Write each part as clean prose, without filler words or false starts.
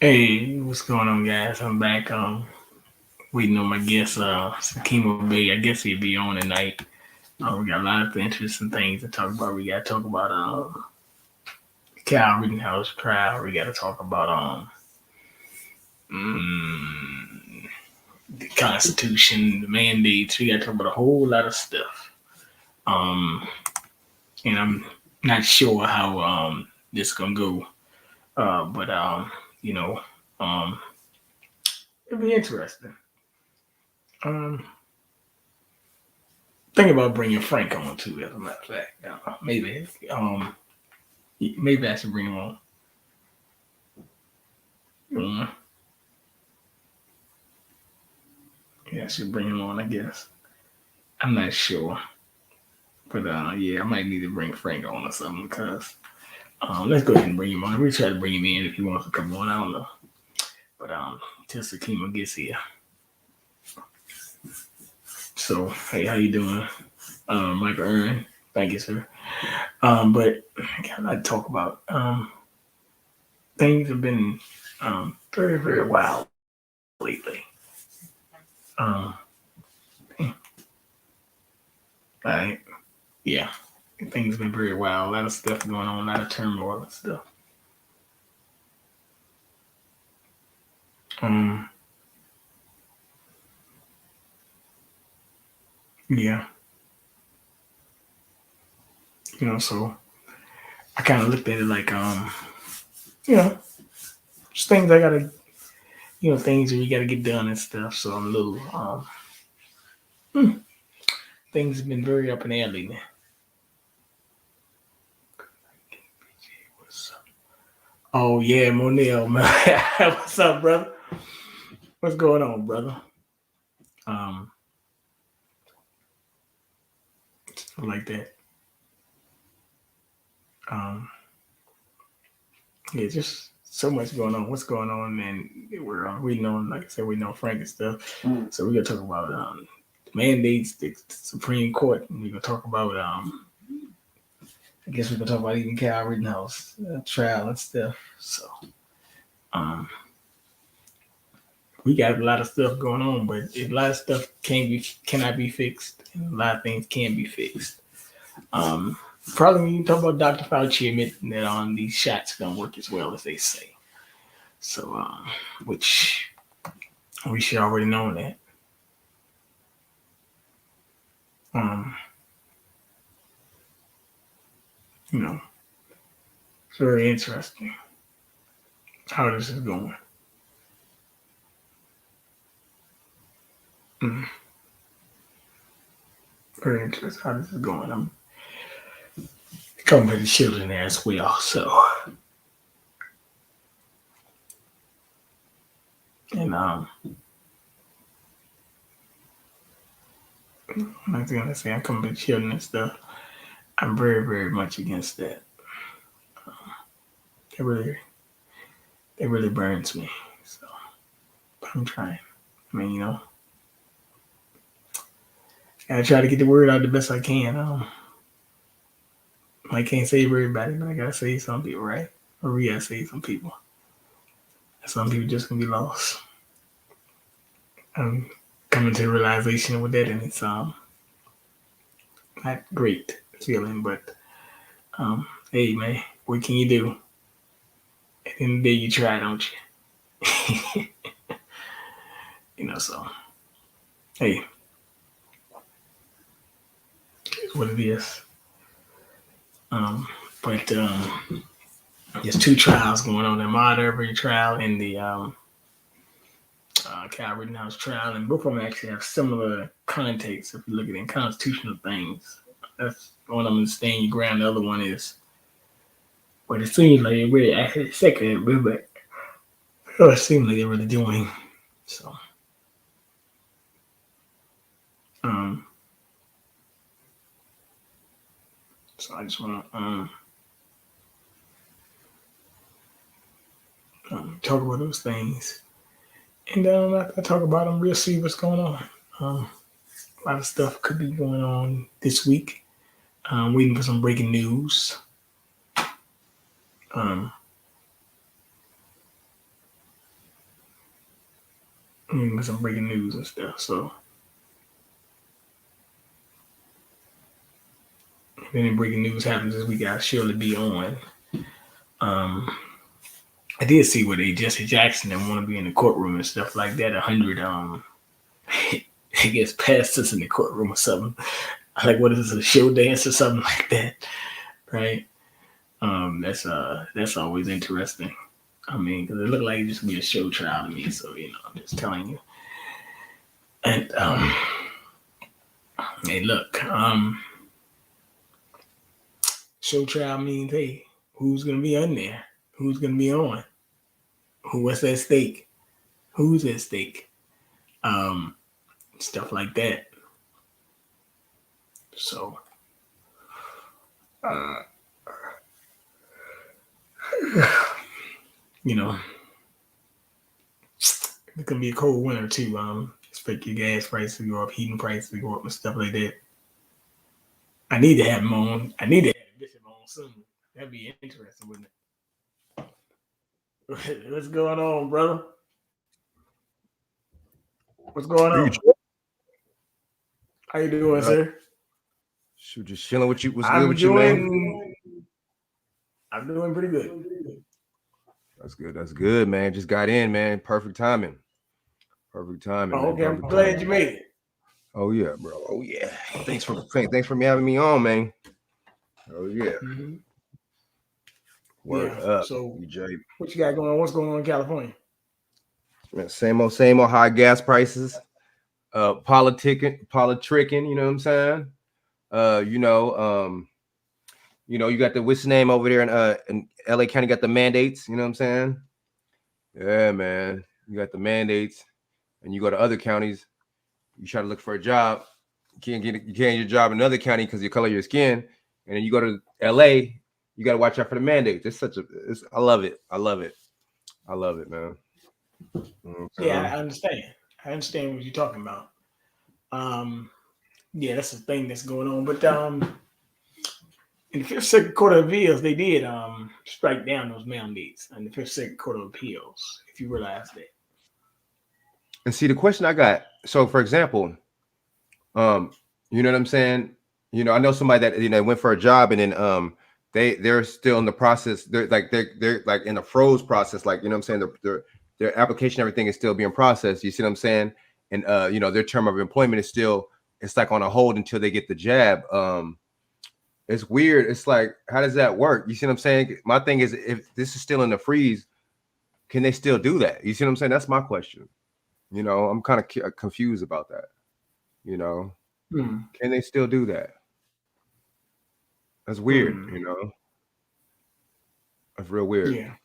Hey, what's going on, guys? I'm back. Waiting on my guest, Sakima Bey. I guess he'll be on tonight. We got a lot of interesting things to talk about. We got to talk about Cal Rittenhouse trial. We got to talk about mm, the Constitution, the mandates. We got to talk about a whole lot of stuff. Um, and I'm not sure how this is gonna go, but you know, um, it'll be interesting. Um, Think about bringing Frank on too. As a matter of fact, maybe I should bring him on. Mm, yeah, I should bring him on. I guess I'm not sure, but yeah, I might need to bring Frank on or something because let's go ahead and bring him on. We try to bring him in if he wants to come on. I don't know, but till Sakima gets here. So hey, how you doing, Michael Aaron? Thank you, sir. But I got to talk about things have been very very wild lately. Um, Right. Yeah. Things been very wild. A lot of stuff going on, a lot of turmoil and stuff. Um, yeah. So I kind of looked at it like, you know, just things I gotta, things that we gotta get done and stuff. So I'm a little, hmm, things have been very up in the air lately. What's up? Oh yeah, Monel, man. What's up, brother? What's going on, brother? Um, Stuff like that. Um, yeah, just so much going on. What's going on? And we know, like I said, we know Frank and stuff. So we're gonna talk about mandates, the Supreme Court. And we're gonna talk about I guess we're gonna talk about even Cal Rittenhouse trial and stuff. So um, we got a lot of stuff going on, but a lot of stuff cannot be fixed, and a lot of things can be fixed. Um, Probably when you talk about Dr. Fauci admitting that these shots don't work as well as they say. So, which we should already know that. Um, you know, it's very interesting how this is going. Mm, Very interesting how this is going. I'm coming for the children there as well. So, and I'm gonna say I'm coming for the children and stuff. I'm very, very much against that. It really, it really burns me. So, but I'm trying. I mean, I try to get the word out the best I can. I can't save everybody, but I gotta save some people, right? Or we gotta save some people. Some people just gonna be lost. I'm coming to the realization with that, and it's not great feeling, but hey man, what can you do? At the end of the day, you try, don't you? So hey, it's what it is. Um, but there's two trials going on: the Marbury trial and the Cal Rittenhouse trial, and both of them actually have similar context. If you look at it in constitutional things, that's one of them is stand your ground. The other one is, but it seems like it really actually second, but it seems like they're really doing so. Um, so I just want to talk about those things, and after I talk about them, we'll see what's going on. A lot of stuff could be going on this week. Waiting for some breaking news. Um, with some breaking news and stuff. So if any breaking news happens this week, I'll surely be on. I did see where they Jesse Jackson and want to be in the courtroom and stuff like that. 100 I guess pastors in the courtroom or something. Like what is this, a show dance or something like that, right? That's always interesting. I mean, because it looked like it just be a show trial to me. So I'm just telling you. And hey, look, show trial means hey, who's gonna be on there? Who's gonna be on? What's at stake? Who's at stake? Stuff like that. So, it can be a cold winter too. Expect your gas prices to go up, heating prices to go up, and stuff like that. I need to have him on. I need to have Bishop on soon. That'd be interesting, wouldn't it? What's going on, brother? What's going on? How you doing, sir? Shoot, just chilling with you. What's good with you, man? I'm doing pretty good. That's good. That's good, man. Just got in, man. Perfect timing. Perfect timing. Oh, okay. Man. I'm glad you made it. Oh yeah, bro. Oh yeah. Thanks for having me on, man. Oh yeah. Mm-hmm. Word up. So, BJ. What you got going on? What's going on in California? Man, same old high gas prices. Politicking, you know what I'm saying? You got the what's name over there in LA County, got the mandates, you know what I'm saying? Yeah, man. You got the mandates, and you go to other counties, you try to look for a job, you can't get your job in another county because of the color of your skin, and then you go to LA, you got to watch out for the mandates. I love it, man. Yeah, I understand. I understand what you're talking about. Yeah, that's the thing that's going on. But in the Fifth Circuit Court of Appeals, they did strike down those mandates in the Fifth Circuit Court of Appeals, if you realize that. And see, the question I got, so for example, you know what I'm saying? I know somebody that went for a job and then they're still in the process. They're like in the froze process, like, you know what I'm saying? Their application, everything is still being processed. You see what I'm saying? And their term of employment is still, it's like on a hold until they get the jab. It's weird. It's like, how does that work? You see what I'm saying? My thing is, if this is still in the freeze, can they still do that? You see what I'm saying? That's my question. I'm kind of confused about that. Can they still do that? That's weird. That's real weird. Yeah.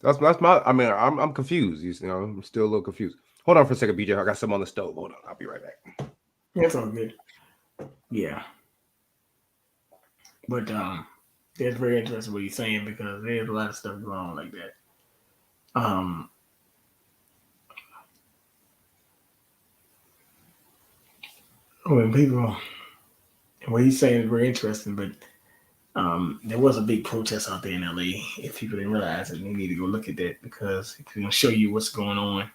That's my. I mean, I'm confused. I'm still a little confused. Hold on for a second, BJ. I got some on the stove. Hold on. I'll be right back. That's all good. Yeah. But that's very interesting what you're saying, because there's a lot of stuff going on like that. When people, what he's saying is very interesting, but there was a big protest out there in LA. If people didn't realize it, they need to go look at that, because it's going to show you what's going on.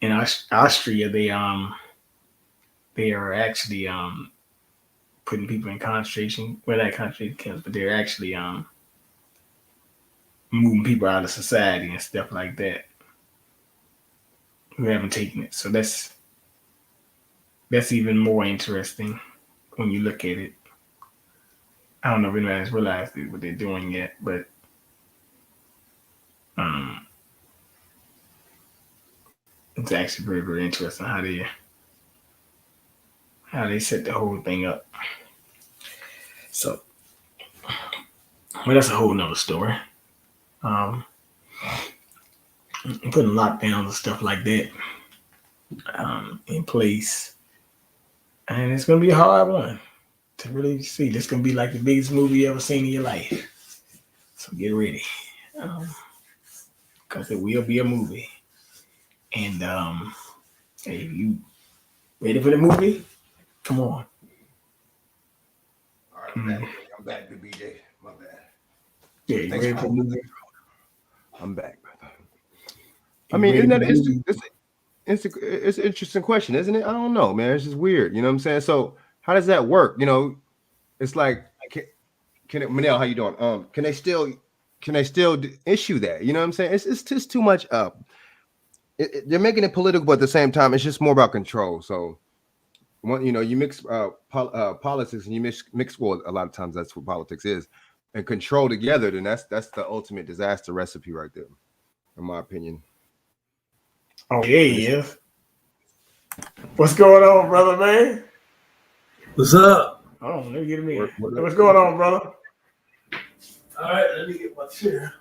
In Austria, they are actually putting people in concentration, well, not concentration camps, but they're actually moving people out of society and stuff like that who haven't taken it. So that's even more interesting when you look at it. I don't know if anybody's realized what they're doing yet, but it's actually very, very interesting how they set the whole thing up. So, well, that's a whole nother story. Putting lockdowns and stuff like that in place, and it's gonna be a hard one to really see. This gonna be like the biggest movie you ever seen in your life. So get ready, because it will be a movie. And hey, you ready for the movie? Come on. All right, I'm back, good BJ. My bad. Yeah, you ready for the movie? I'm back. I mean, isn't that it's an interesting question, isn't it? I don't know, man. It's just weird. You know what I'm saying? So how does that work? You know, it's like, can it, Manel, how you doing? Can they still issue that? You know what I'm saying? It's just too much up. They're making it political, but at the same time, it's just more about control. So, you know, you mix politics and you mix. Well, a lot of times that's what politics is, and control together. Then that's the ultimate disaster recipe right there, in my opinion. Oh yeah, he is. What's going on, brother, man? What's up? Oh, let me get him in. What's going on, brother? All right, let me get my chair.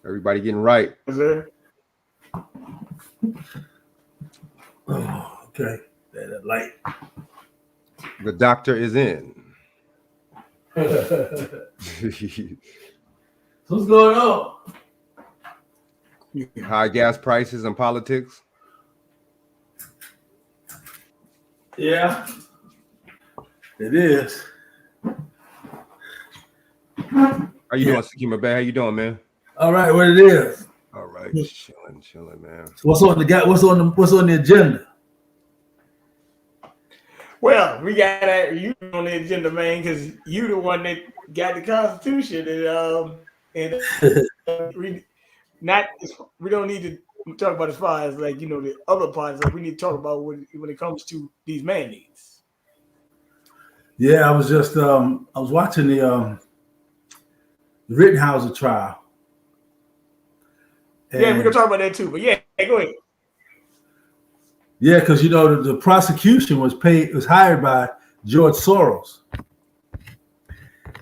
Everybody getting right. Is there? Oh, okay. That light. The doctor is in. What's going on? High gas prices and politics. Yeah, it is. How you doing, Sakima Bey? How you doing, man? All right, what it is? All right, chilling, man. So what's on the agenda? Well, we got you on the agenda, man, because you the one that got the Constitution, and we don't need to talk about as far as like, you know, the other parts. Like we need to talk about when it comes to these mandates. Yeah, I was just I was watching the Rittenhouse trial. Yeah, we can talk about that too. But yeah, go ahead. Yeah, because you know the prosecution was hired by George Soros,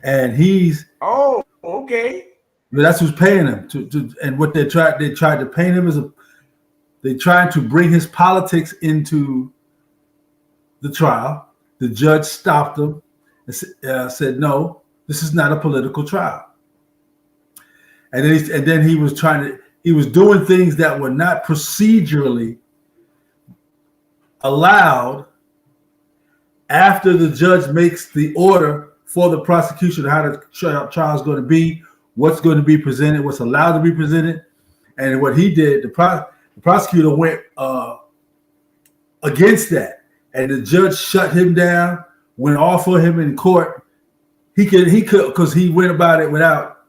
and he's okay. That's who's paying him to and what they tried to paint him as they tried to bring his politics into the trial. The judge stopped him and said, "No, this is not a political trial." And then he was doing things that were not procedurally allowed after the judge makes the order for the prosecution, how the trial is going to be, what's going to be presented, what's allowed to be presented. And what he did, the prosecutor went against that. And the judge shut him down, went off for him in court. He could because he went about it without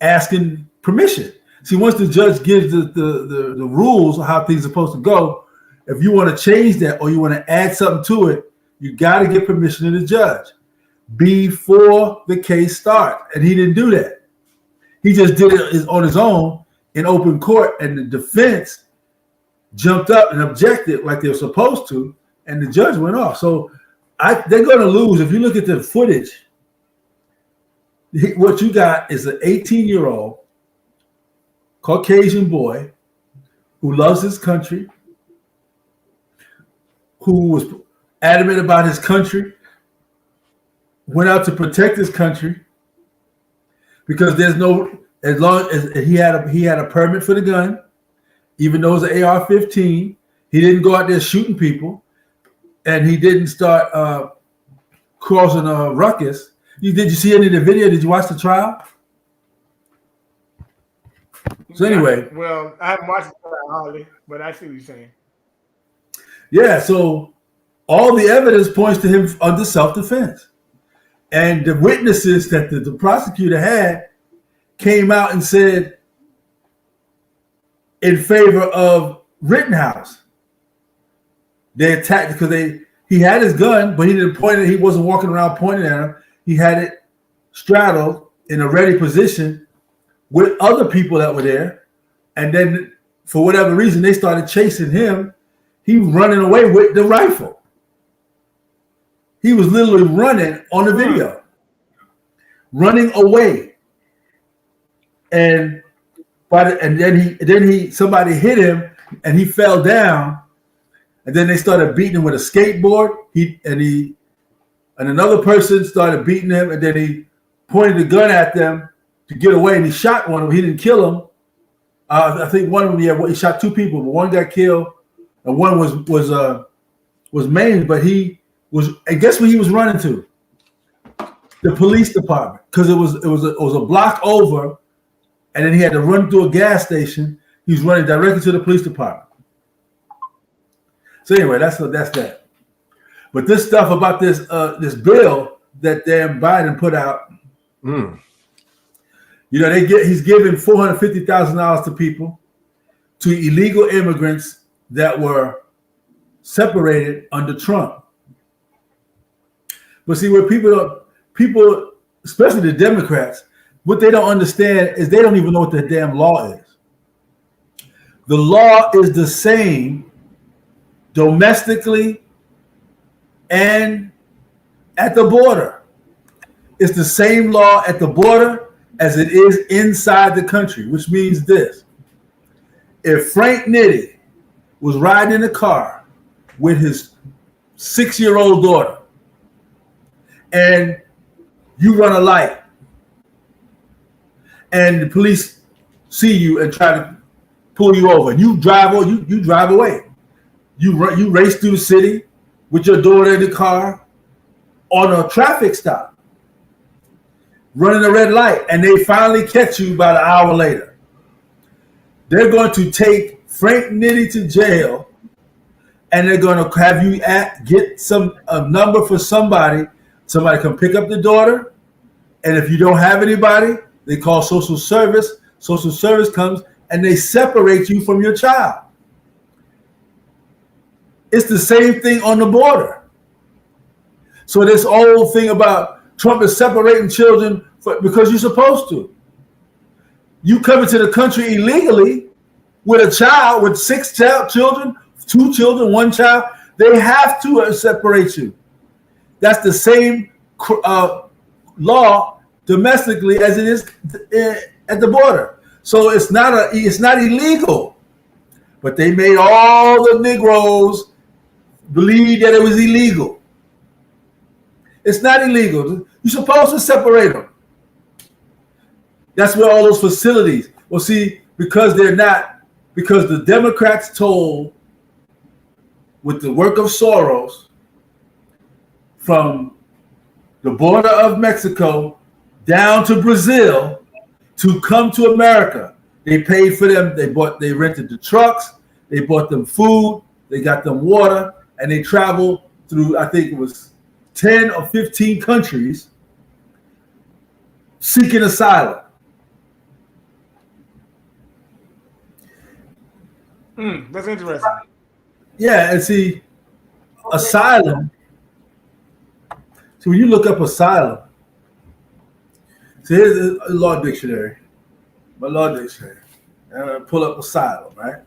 asking permission. See, once the judge gives the rules of how things are supposed to go, if you want to change that or you want to add something to it, you got to get permission to the judge before the case starts. And he didn't do that. He just did it on his own in open court, and the defense jumped up and objected like they were supposed to, and the judge went off. So they're going to lose. If you look at the footage, what you got is an 18-year-old Caucasian boy who loves his country, who was adamant about his country, went out to protect his country because as long as he had a permit for the gun, even though it was an AR-15, he didn't go out there shooting people, and he didn't start causing a ruckus. Did you see any of the video? Did you watch the trial? So anyway, well, I haven't watched the trial hardly, but I see what you're saying. Yeah, so all the evidence points to him under self-defense. And the witnesses that the prosecutor had came out and said in favor of Rittenhouse. They attacked because he had his gun, but he didn't point it. He wasn't walking around pointing at him. He had it straddled in a ready position with other people that were there. And then for whatever reason, they started chasing him. He was running away with the rifle. He was literally running on the video, running away. And then somebody hit him and he fell down. And then they started beating him with a skateboard. And another person started beating him, and then he pointed the gun at them to get away, and he shot one of them. He didn't kill him. I think one of them, he shot two people, but one got killed, and one was maimed. But and guess where he was running to? The police department, because it was a block over, and then he had to run through a gas station. He was running directly to the police department. So anyway, that's that. But this stuff about this bill that damn Biden put out, you know, he's giving $450,000 to people, to illegal immigrants that were separated under Trump. But see, where people, especially the Democrats, what they don't understand is they don't even know what the damn law is. The law is the same domestically and at the border. It's the same law at the border as it is inside the country, which means this. If Frank Nitti was riding in a car with his 6-year-old daughter and you run a light and the police see you and try to pull you over, you drive away. You race through the city with your daughter in the car on a traffic stop, running a red light, and they finally catch you about an hour later. They're going to take Frank Nitti to jail, and they're going to have you get a number for somebody. Somebody come pick up the daughter, and if you don't have anybody, they call social service. Social service comes, and they separate you from your child. It's the same thing on the border. So this old thing about Trump is separating children because you're supposed to. You come into the country illegally with a child, with 6 children, 2 children, 1 child, they have to separate you. That's the same law domestically as it is at the border. So it's not illegal. But they made all the Negroes believe that it was illegal. It's not illegal. You're supposed to separate them. That's where all those facilities. Well, see, because the Democrats told, with the work of Soros, from the border of Mexico down to Brazil to come to America. They paid for them. They rented the trucks. They bought them food. They got them water, and they traveled through, I think it was 10 or 15 countries seeking asylum. That's interesting. Yeah, and see, asylum. So when you look up asylum, so here's a law dictionary. My law dictionary. Pull up asylum, right?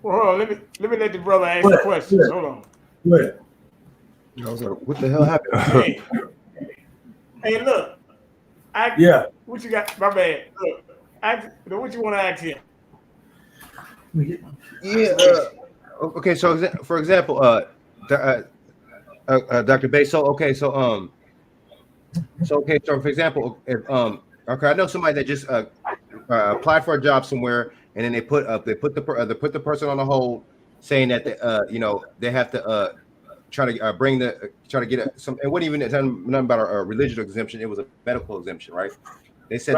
Well, hold on. Let me let the brother ask the questions. Hold on. Go ahead. I was like, what the hell happened? Hey, look. Yeah. What you got? My bad. Look, what you want to ask him? Yeah. Okay. So, for example, Dr. Bey. So for example, if I know somebody that just applied for a job somewhere, and then they put the person on the hold, saying that they have to try to get some. It wasn't even nothing about a religious exemption. It was a medical exemption, right? They said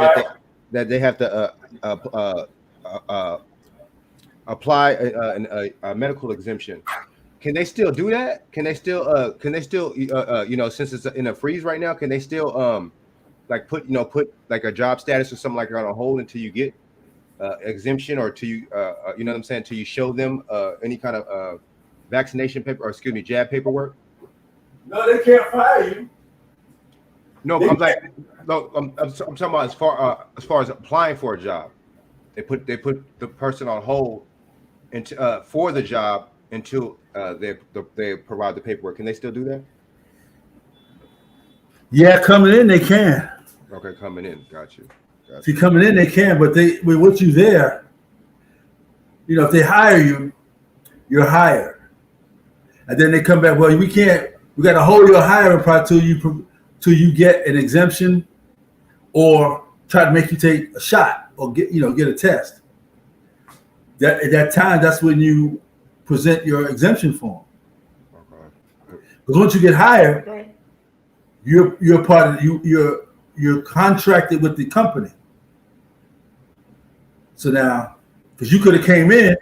that they have to apply a medical exemption. Can they still do that? Can they still since it's in a freeze right now, can they still put like a job status or something like that on a hold until you get exemption, or till you you know what I'm saying, till you show them any kind of vaccination paper, or jab paperwork? No, they can't fire you. No, I'm talking about as far as applying for a job. They put the person on hold for the job until they provide the paperwork. Can they still do that? Yeah, coming in they can. Okay, coming in, got you. See, coming in they can, but with you there, if they hire you, you're hired, and then they come back. Well, we got to hold your hiring process till you get an exemption, or try to make you take a shot, or get a test. At that time, that's when you present your exemption form. Because once you get hired, you're part of you're contracted with the company. So now, because you could have came in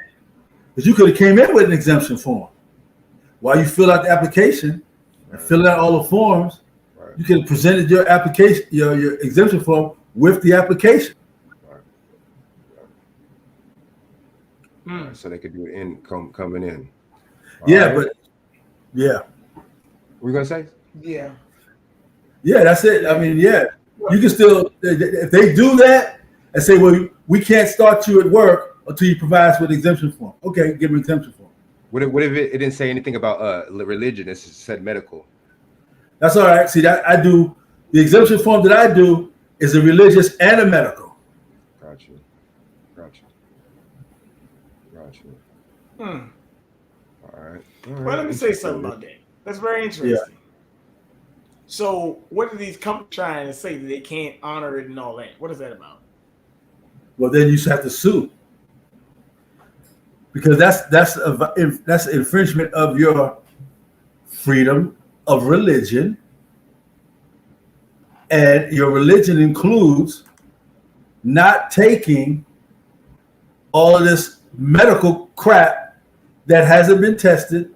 with an exemption form. While you fill out the application and fill out all the forms, you could have presented your application, your exemption form with the application. So they could do income coming in. But yeah. What were you gonna say? Yeah. Yeah, that's it. I mean, yeah. You can still, if they do that and say, well, we can't start you at work until you provide us with exemption form. Okay, give them exemption form. What if it didn't say anything about religion? It said medical. That's all right. See, that I do the exemption form that I do is a religious and a medical. Gotcha. Hmm. All right. Well, let me say something about that. That's very interesting. Yeah. So, what are these companies trying to say that they can't honor it and all that? What is that about? Well, then you just have to sue, because that's infringement of your freedom of religion, and your religion includes not taking all of this medical crap that hasn't been tested,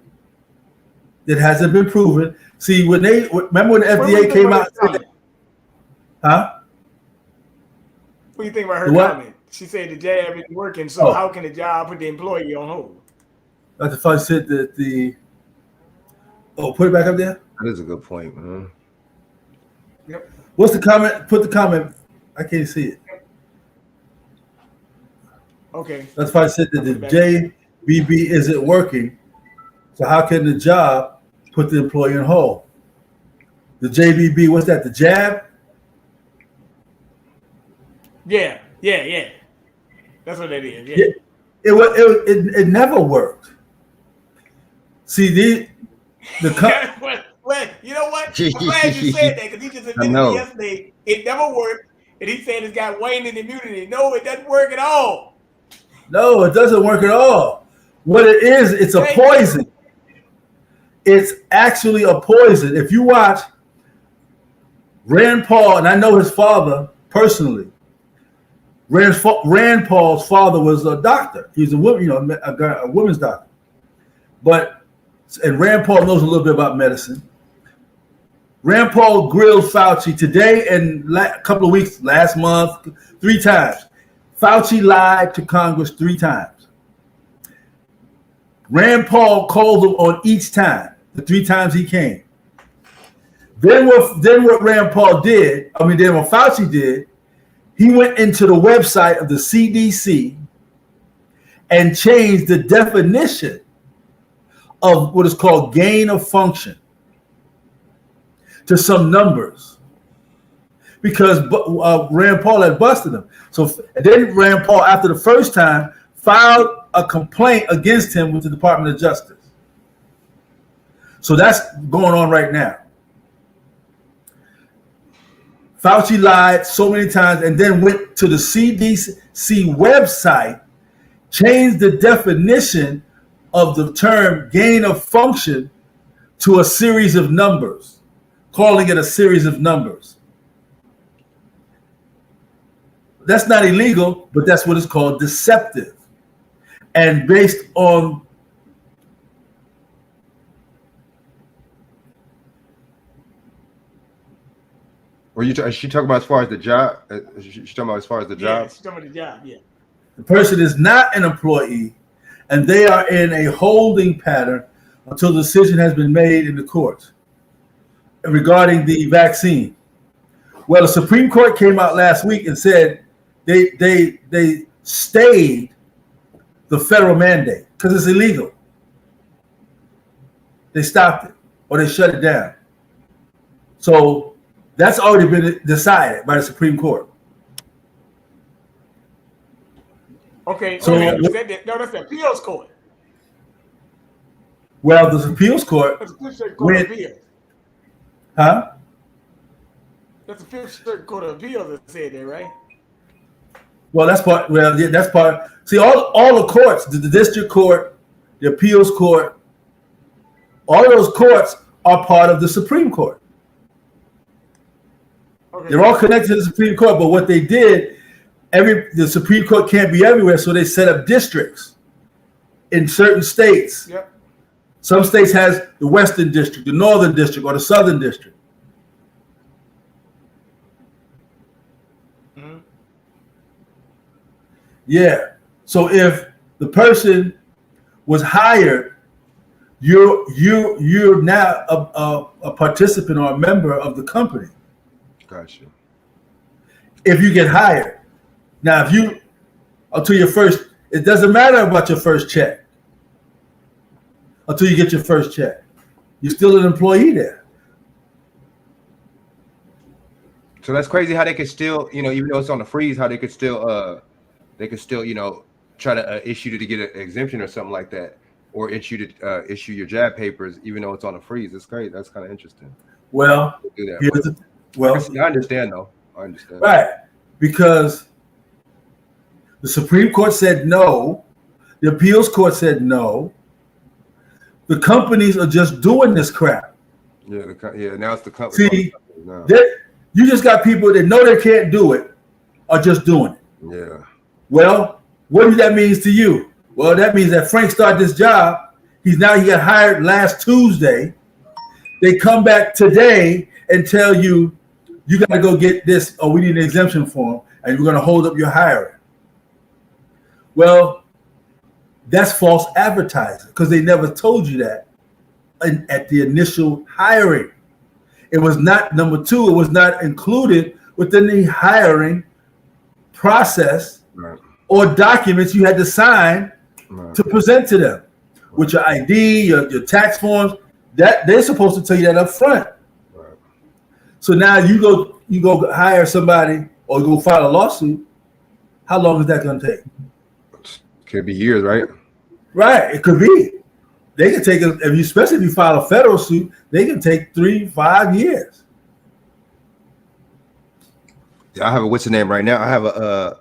that hasn't been proven. See, when the FDA came out, huh? What do you think about her comment? She said the jab isn't working, so how can the job put the employee on hold? Dr. Fudge said that put it back up there. That is a good point, man. Yep. What's the comment? Put the comment. I can't see it. Okay. That's why I said that the JBB isn't working. So how can the job put the employee on hold? The JBB, what's that? The jab? Yeah. That's what that is. Yeah. It never worked. See, the well, you know what? I'm glad you said that, because he just admitted yesterday it never worked, and he said it's got waning immunity. No, it doesn't work at all. No, it doesn't work at all. What it is, it's a poison. It's actually a poison. If you watch Rand Paul, and I know his father personally. Rand Paul's father was a doctor. He was a women's doctor. And Rand Paul knows a little bit about medicine. Rand Paul grilled Fauci today and a couple of weeks, last month, 3 times. Fauci lied to Congress 3 times. Rand Paul called him on each time, the 3 times he came. Then what Rand Paul did, then what Fauci did, he went into the website of the CDC and changed the definition of what is called gain of function to some numbers, because Rand Paul had busted him. So then Rand Paul, after the first time, filed a complaint against him with the Department of Justice. So that's going on right now. Fauci lied so many times and then went to the CDC website, changed the definition of the term gain of function to a series of numbers, calling it a series of numbers. That's not illegal, but that's what it's called, deceptive. And based on She talking about as far as the job? She talking about as far as the job? Yeah, she's talking about the job, yeah. The person is not an employee, and they are in a holding pattern until the decision has been made in the courts regarding the vaccine. Well, the Supreme Court came out last week and said they stayed the federal mandate because it's illegal. They stopped it or they shut it down. So that's already been decided by the Supreme Court. Okay, so that's the appeals court. Well, the appeals court. That's the Fifth Court of Appeals. Huh? That's the Fifth Court of Appeals that said that, right? Well, that's part. Well, yeah, that's part. See, all the courts, the district court, the appeals court, all of those courts are part of the Supreme Court. Okay. They're all connected to the Supreme Court, but what they did, the Supreme Court can't be everywhere, so they set up districts in certain states. Yep. Some states has the Western District, the Northern District, or the Southern District. Mm-hmm. Yeah. So if the person was hired, you're now a participant or a member of the company. Gotcha. If you get hired. Now, if you until your first, it doesn't matter about your first check. Until you get your first check, you're still an employee there. So that's crazy how they could still, even though it's on the freeze, how they could still, try to issue to get an exemption or something like that, or issue your job papers, even though it's on a freeze. It's crazy. That's kind of interesting. Well, Do that. I understand though. I understand. Right, because the Supreme Court said no, the appeals court said no. The companies are just doing this crap. Yeah, now it's the company. See, you just got people that know they can't do it, are just doing it. Yeah. Well, what does that mean to you? Well, that means that Frank started this job. He got hired last Tuesday. They come back today and tell you, you got to go get this, or we need an exemption form, and we're going to hold up your hiring. Well, that's false advertising because they never told you that at the initial hiring. It was not, number two, it was not included within the hiring process or documents you had to sign to present to them with your ID, your tax forms. That they're supposed to tell you that up front. So now you go hire somebody or go file a lawsuit. How long is that going to take? Could be years, right? Right, it could be. They can take it, especially if you file a federal suit, they can take 3-5 years. Yeah, I have what's the name right now? I have a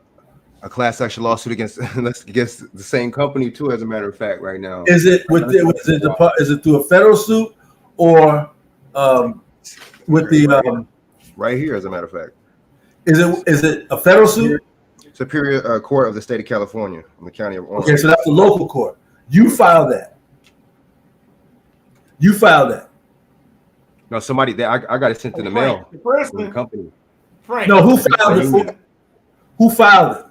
class action lawsuit against the same company too. As a matter of fact, right now. Is it is it through a federal suit or with the right here? As a matter of fact, is it a federal suit? Superior Court of the State of California, in the County of Orange. Okay, so that's the local court. You filed that. No, somebody that I got it sent in the mail from the company. Frank. No, who filed it? Who filed it?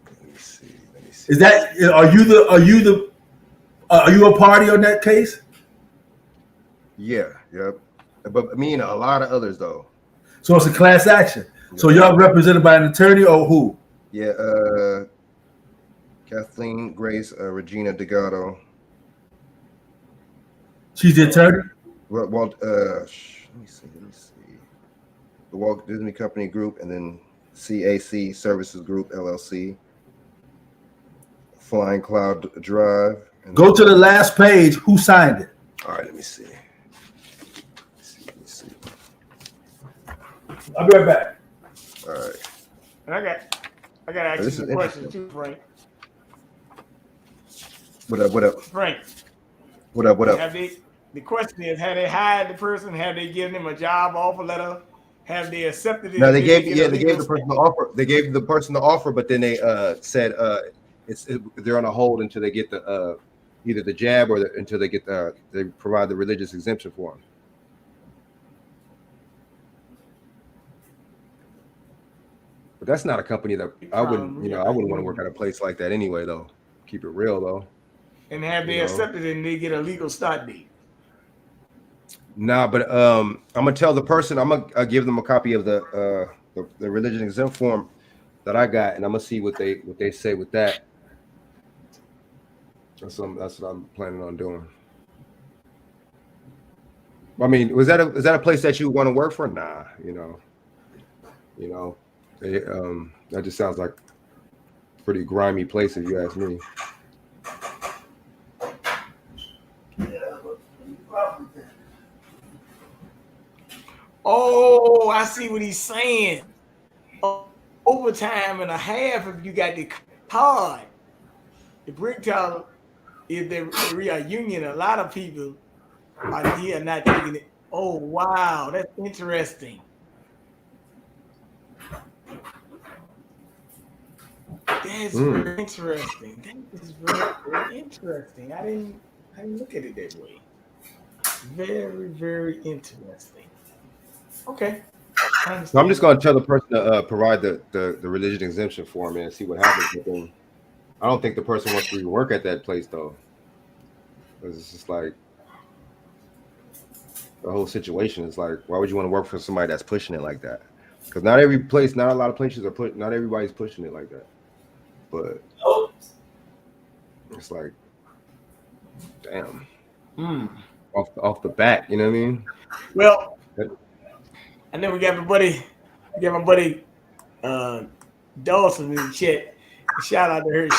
Let me see. Is that are you a party on that case? Yeah, yep. But me and a lot of others though. So it's a class action. Yeah. So y'all represented by an attorney or who? Yeah, Kathleen Grace Regina Delgado. She's the attorney? Well, let me see. The Walt Disney Company Group, and then CAC Services Group LLC, Flying Cloud Drive. Go to the last page. Who signed it? All right, let me see. I'll be right back. All right. And I got to ask you some questions too, Frank. What up? Frank. What up? The question is, have they hired the person? Have they given him a job offer letter? Have they accepted it? No, they gave the person the offer. They gave the person the offer, but then they said they're on a hold until they get the either the jab or until they get they provide the religious exemption form. But that's not a company that I wouldn't want to work at a place like that anyway, though. Keep it real though. And have they accepted it and they get a legal start date? Nah, but I'm gonna tell the person, I'm gonna give them a copy of the religion exempt form that I got, and I'm gonna see what they say with that. That's what I'm planning on doing. I mean, is that a place that you want to work for? Nah, that just sounds like a pretty grimy place if you ask me. Oh, I see what he's saying. Overtime and a half if you got the card. The brick teller, if they are union, a lot of people are here not taking it. Oh, wow, that's interesting. That's very interesting. That is very, very interesting. I didn't look at it that way. Very, very interesting. Okay. I So I'm just understand. going to tell the person to provide the religion exemption form and see what happens. But then I don't think the person wants to even work at that place though, because it's just like the whole situation is like, why would you want to work for somebody that's pushing it like that? Because not every place, not a lot of places are not everybody's pushing it like that. But it's like, damn, off the bat, you know what I mean? Well, I know we got my buddy Dawson in the chat. Shout out to her.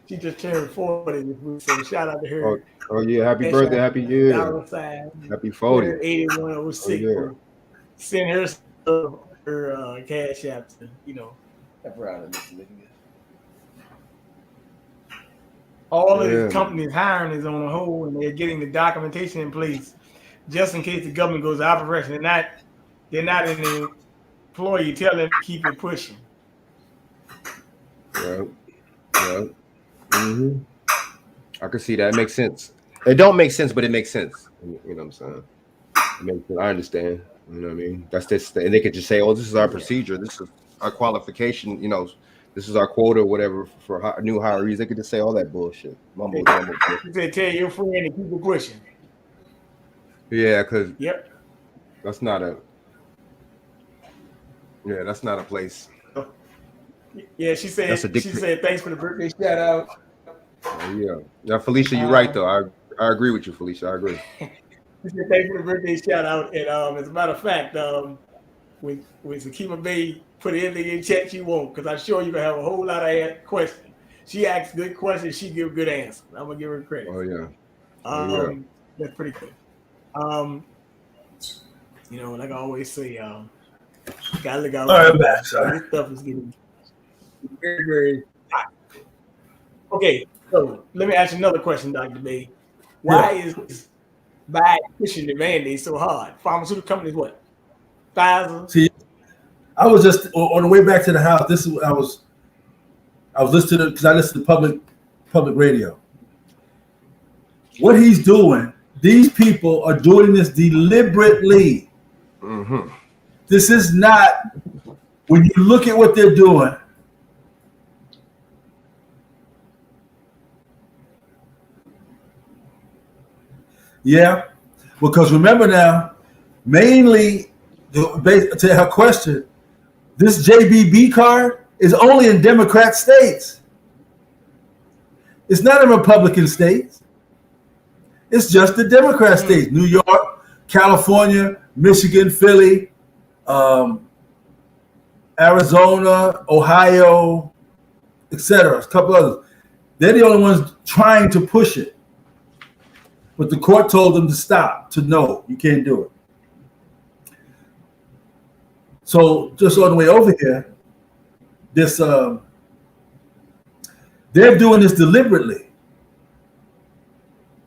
She just turned 40 this week, so shout out to her. Oh yeah, happy birthday, happy year. Happy 40. 8106. Oh, yeah. Send her cash app to, help her out. All of these companies hiring is on a hold, and they're getting the documentation in place just in case the government goes out of operation. They're not in the employee. Tell them to keep it pushing. Yeah. Mm-hmm. I can see that. It makes sense. It don't make sense, but it makes sense. You know what I'm saying? It makes sense. I understand. You know what I mean? That's this, and they could just say, "Oh, this is our procedure. This is our qualification. This is our quota, or whatever for new hirees." They could just say all that bullshit. You said, "Tell your friend to keep it pushing." Yeah, because that's not a place. Yeah, she said. She said, "Thanks for the birthday shout out." Yeah, Felicia, you're right though. I agree with you, Felicia. I agree. She said, "Thanks for the birthday shout out." And as a matter of fact, when Sakima Bey put anything in chat you want, because I'm sure you're gonna have a whole lot of questions. She asks good questions. She gives good answers. I'm gonna give her credit. Oh yeah. That's pretty cool. Like I always say, gotta look out. All right, I'm back. Sorry. This stuff is getting very, very hot. Okay, so let me ask you another question, Dr. Bey. Why is Biden pushing the mandate so hard? Pharmaceutical companies, what? Pfizer? See, I was just on the way back to the house. This is I was listening because I listen to public radio. What he's doing, these people are doing this deliberately. Mm-hmm. This is not, when you look at what they're doing. Yeah, because remember now, mainly to her question, this JBB card is only in Democrat states. It's not in Republican states. It's just the Democrat states: New York, California, Michigan, Philly, Arizona, Ohio, etc. A couple others. They're the only ones trying to push it. But the court told them to stop, to no, you can't do it. So just on the way over here, they're doing this deliberately.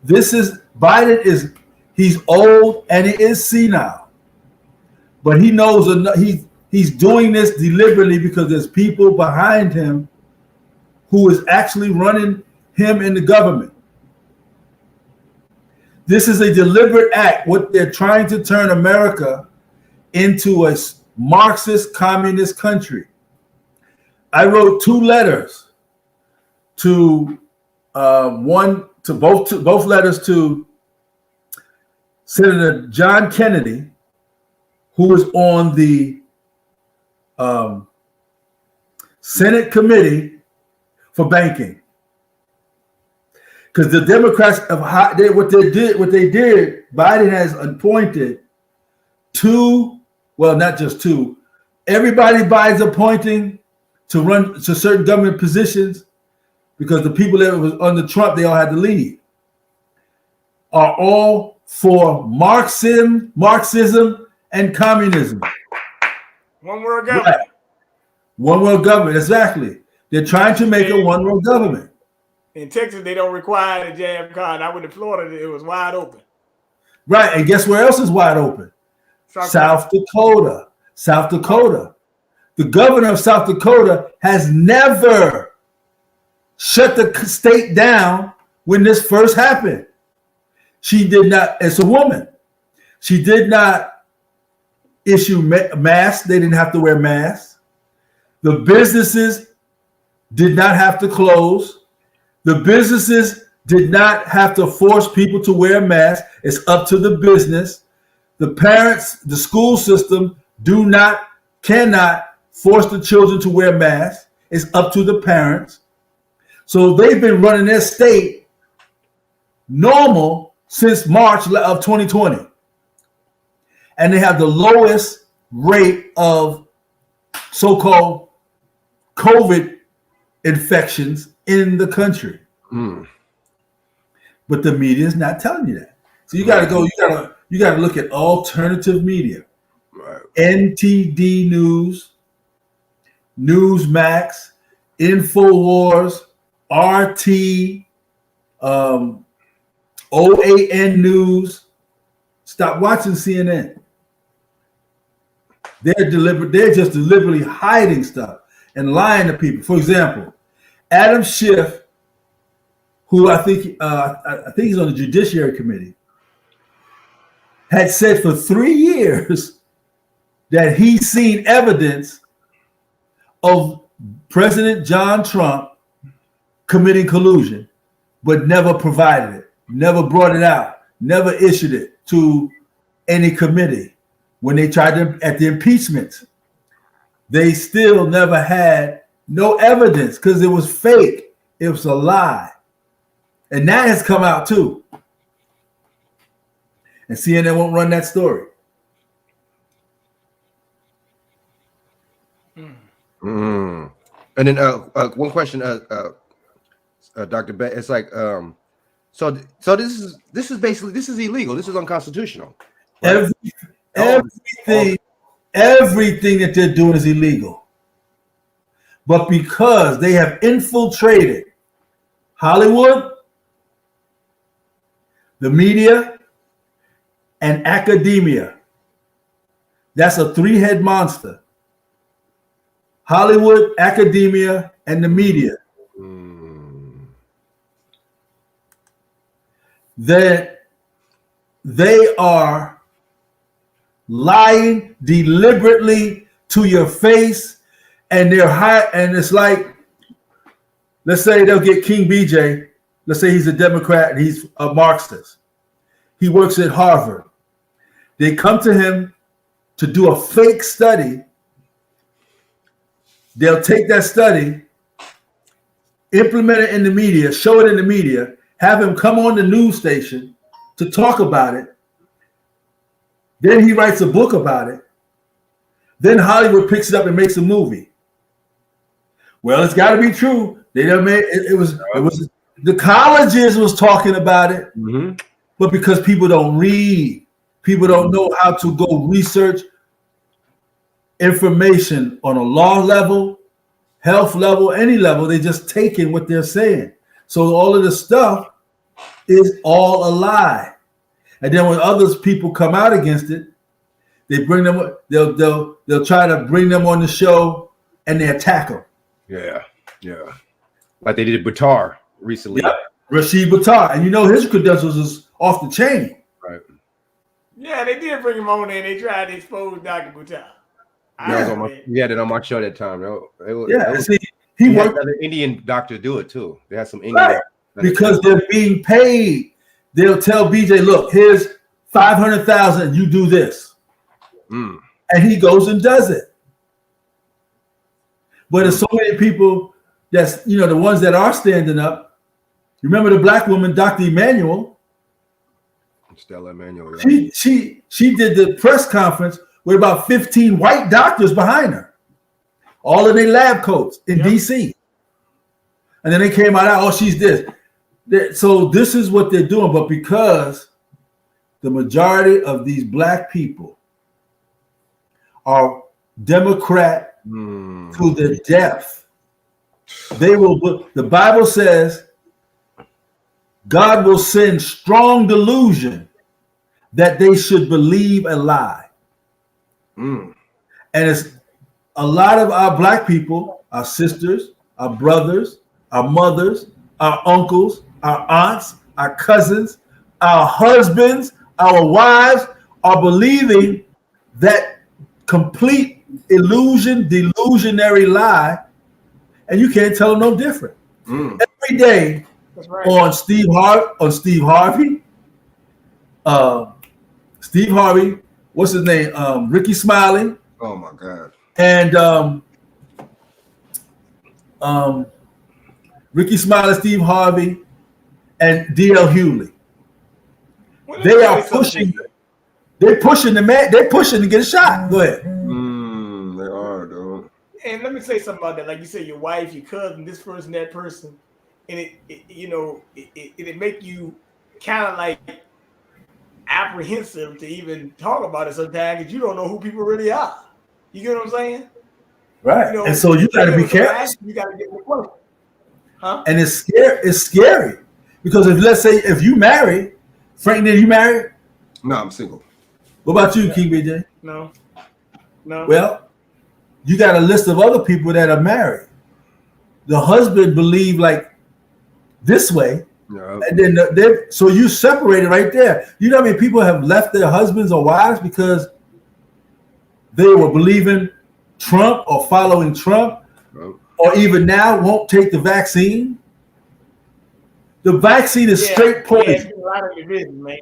Biden he's old and he is senile, but he knows he's doing this deliberately because there's people behind him who is actually running him in the government. This is a deliberate act. What they're trying to turn America into a Marxist communist country. I wrote 2 letters to both letters to Senator John Kennedy, who was on the Senate Committee for Banking. Because the Democrats what they did, Biden has appointed 2, well, not just 2. Everybody Biden's appointing to run to certain government positions, because the people that was under Trump, they all had to leave, are all for Marxism and communism. One world government. Right. One world government, exactly. They're trying to make a one world government. In Texas, they don't require the jab card. I went to Florida, it was wide open. Right, and guess where else is wide open? South Dakota. the governor of South Dakota has never shut the state down when this first happened. She did not, it's a woman. She did not issue masks. They didn't have to wear masks. The businesses did not have to close. The businesses did not have to force people to wear masks. It's up to the business. The parents, the school system cannot force the children to wear masks. It's up to the parents. So they've been running their state normal since March of 2020. And they have the lowest rate of so-called COVID infections in the country. But the media is not telling you that. So you got to you got to look at alternative media. Right. NTD News, Newsmax, InfoWars, RT, OAN News. Stop watching CNN. They're just deliberately hiding stuff and lying to people. For example, Adam Schiff, who I think he's on the Judiciary Committee, had said for 3 years that he's seen evidence of President John Trump committing collusion, but never provided it, never brought it out, never issued it to any committee. When they tried to, at the impeachment, they still never had no evidence because it was fake. It was a lie. And that has come out too. And CNN won't run that story. And then one question, Dr. Bey, it's like, so this is basically, this is illegal. This is unconstitutional. Right? Everything that they're doing is illegal. But because they have infiltrated Hollywood, the media, and academia, that's a three-head monster. Hollywood, academia, and the media. That they are lying deliberately to your face, and they're high, and it's like, let's say they'll get King Bj. Let's say he's a Democrat and he's a Marxist. He works at Harvard. They come to him to do a fake study. They'll take that study, implement it in the media, show it in the media, have him come on the news station to talk about it. Then he writes a book about it. Then Hollywood picks it up and makes a movie. Well, it's got to be true. They done made it was the colleges was talking about it, but because people don't read, people don't know how to go research information on a law level, health level, any level. They just take in what they're saying. So all of the stuff is all a lie. And then when others people come out against it, they bring them. They'll try to bring them on the show and they attack them. Yeah. Like they did Buttar recently. Yeah. Rashid Buttar, and you know his credentials is off the chain. Right. Yeah, they did bring him on there and they tried to expose Dr. Buttar. He had it on my show that time. He had worked. another Indian doctor do it too. They had some Indian. Right. Because they're being paid. They'll tell BJ, look, here's $500,000. You do this, and he goes and does it. But there's so many people that's the ones that are standing up. Remember the black woman, Dr. Emanuel? Stella Emanuel. Yeah. She did the press conference with about 15 white doctors behind her, all in their lab coats in DC. And then they came out, oh, she's this. So this is what they're doing. But because the majority of these black people are Democrat to the death, they will. The Bible says God will send strong delusion that they should believe a lie. And a lot of our black people, our sisters, our brothers, our mothers, our uncles, our aunts, our cousins, our husbands, our wives are believing that complete illusion, delusionary lie, and you can't tell them no different. Every day right. on Steve Harvey, what's his name? Ricky Smiley. Oh my God. And Ricky Smiley, Steve Harvey, and DL Hughley. They are pushing. They're pushing the man. They're pushing to get a shot. Go ahead. They are, though. And let me say something about that. Like you said, your wife, your cousin, this person, that person, and it make you kind of like apprehensive to even talk about it sometimes because you don't know who people really are. You get what I'm saying? Right. You know, and so you got to be careful. You got to get the question. Huh? And it's scary. It's scary because let's say if you marry, Frank, did you marry? No, I'm single. What about you, King BJ? No. Well, you got a list of other people that are married. The husband believed like this way, and then so you separated right there. You know how many people have left their husbands or wives because they were believing Trump or following Trump, or even now won't take the vaccine. The vaccine is straight poison. A lot of division, man.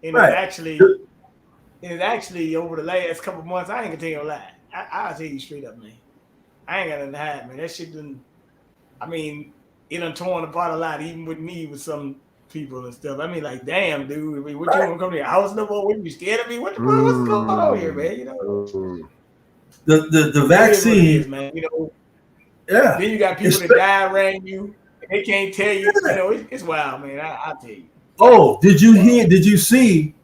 And right. it's actually over the last couple months. I ain't gonna tell you a lie. I'll tell you straight up, man. I ain't got nothing to hide, man. That shit done. I mean, it done torn apart a lot, even with me, with some people and stuff. I mean, like, damn, dude. I mean, what you want to come to your house no more? What, you scared of me? What's going on here, man? You know. The vaccine, is, man. You know. Yeah. Then you got people that die around you. And they can't tell you. You know, it's wild, man. I'll tell you. Oh, did you see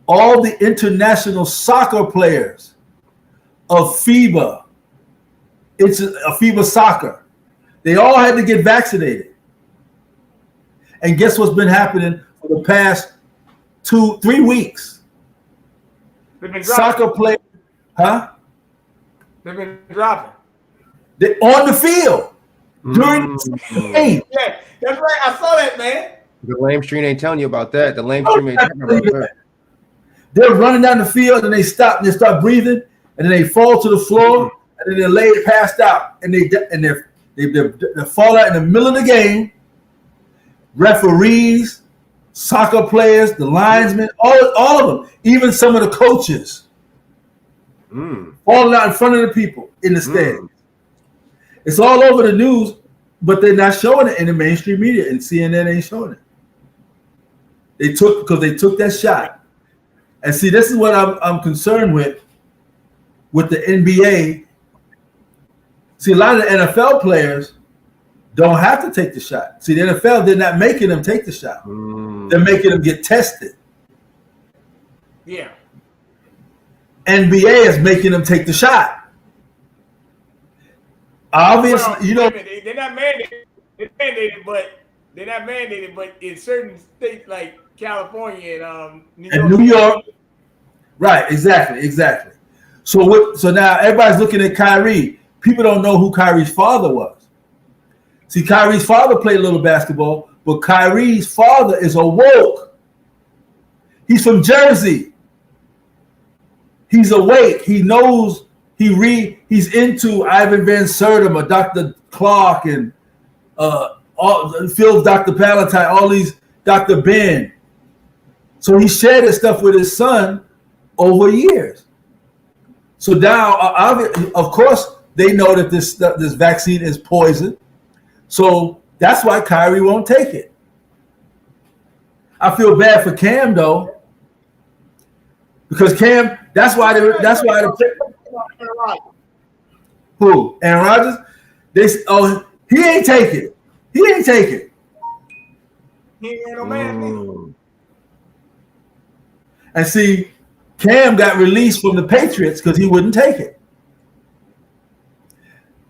all the international soccer players of FIBA? It's a FIBA soccer. They all had to get vaccinated. And guess what's been happening for the past 2-3 weeks? They've been soccer players, They've been dropping. They're on the field during the game. Yeah, that's right. I saw that, man. The lame stream ain't telling you about that. The lame stream ain't telling you about that. They're running down the field and they stop and they start breathing and then they fall to the floor and then they're laid passed out and they fall out in the middle of the game. Referees, soccer players, the linesmen, all of them, even some of the coaches, falling out in front of the people in the stands. It's all over the news, but they're not showing it in the mainstream media, and CNN ain't showing it. They took that shot. And see, this is what I'm concerned with the NBA. See, a lot of the NFL players don't have to take the shot. See, the NFL, they're not making them take the shot. They're making them get tested. Yeah. NBA is making them take the shot. Obviously, you know, they're not mandated. They're not mandated, but in certain states like California and New York. Right, exactly. So now everybody's looking at Kyrie. People don't know who Kyrie's father was. See, Kyrie's father played a little basketball, but Kyrie's father is awoke. He's from Jersey. He's awake. He knows. He's into Ivan Van Sertima, Dr. Clark, and Phil, Dr. Palatine, all these, Dr. Ben. So he shared this stuff with his son over years. So now, of course, they know that this vaccine is poison. So that's why Kyrie won't take it. I feel bad for Cam though, because Cam. That's why who? Aaron Rodgers? He ain't take it. He ain't no man. And see, Cam got released from the Patriots because he wouldn't take it.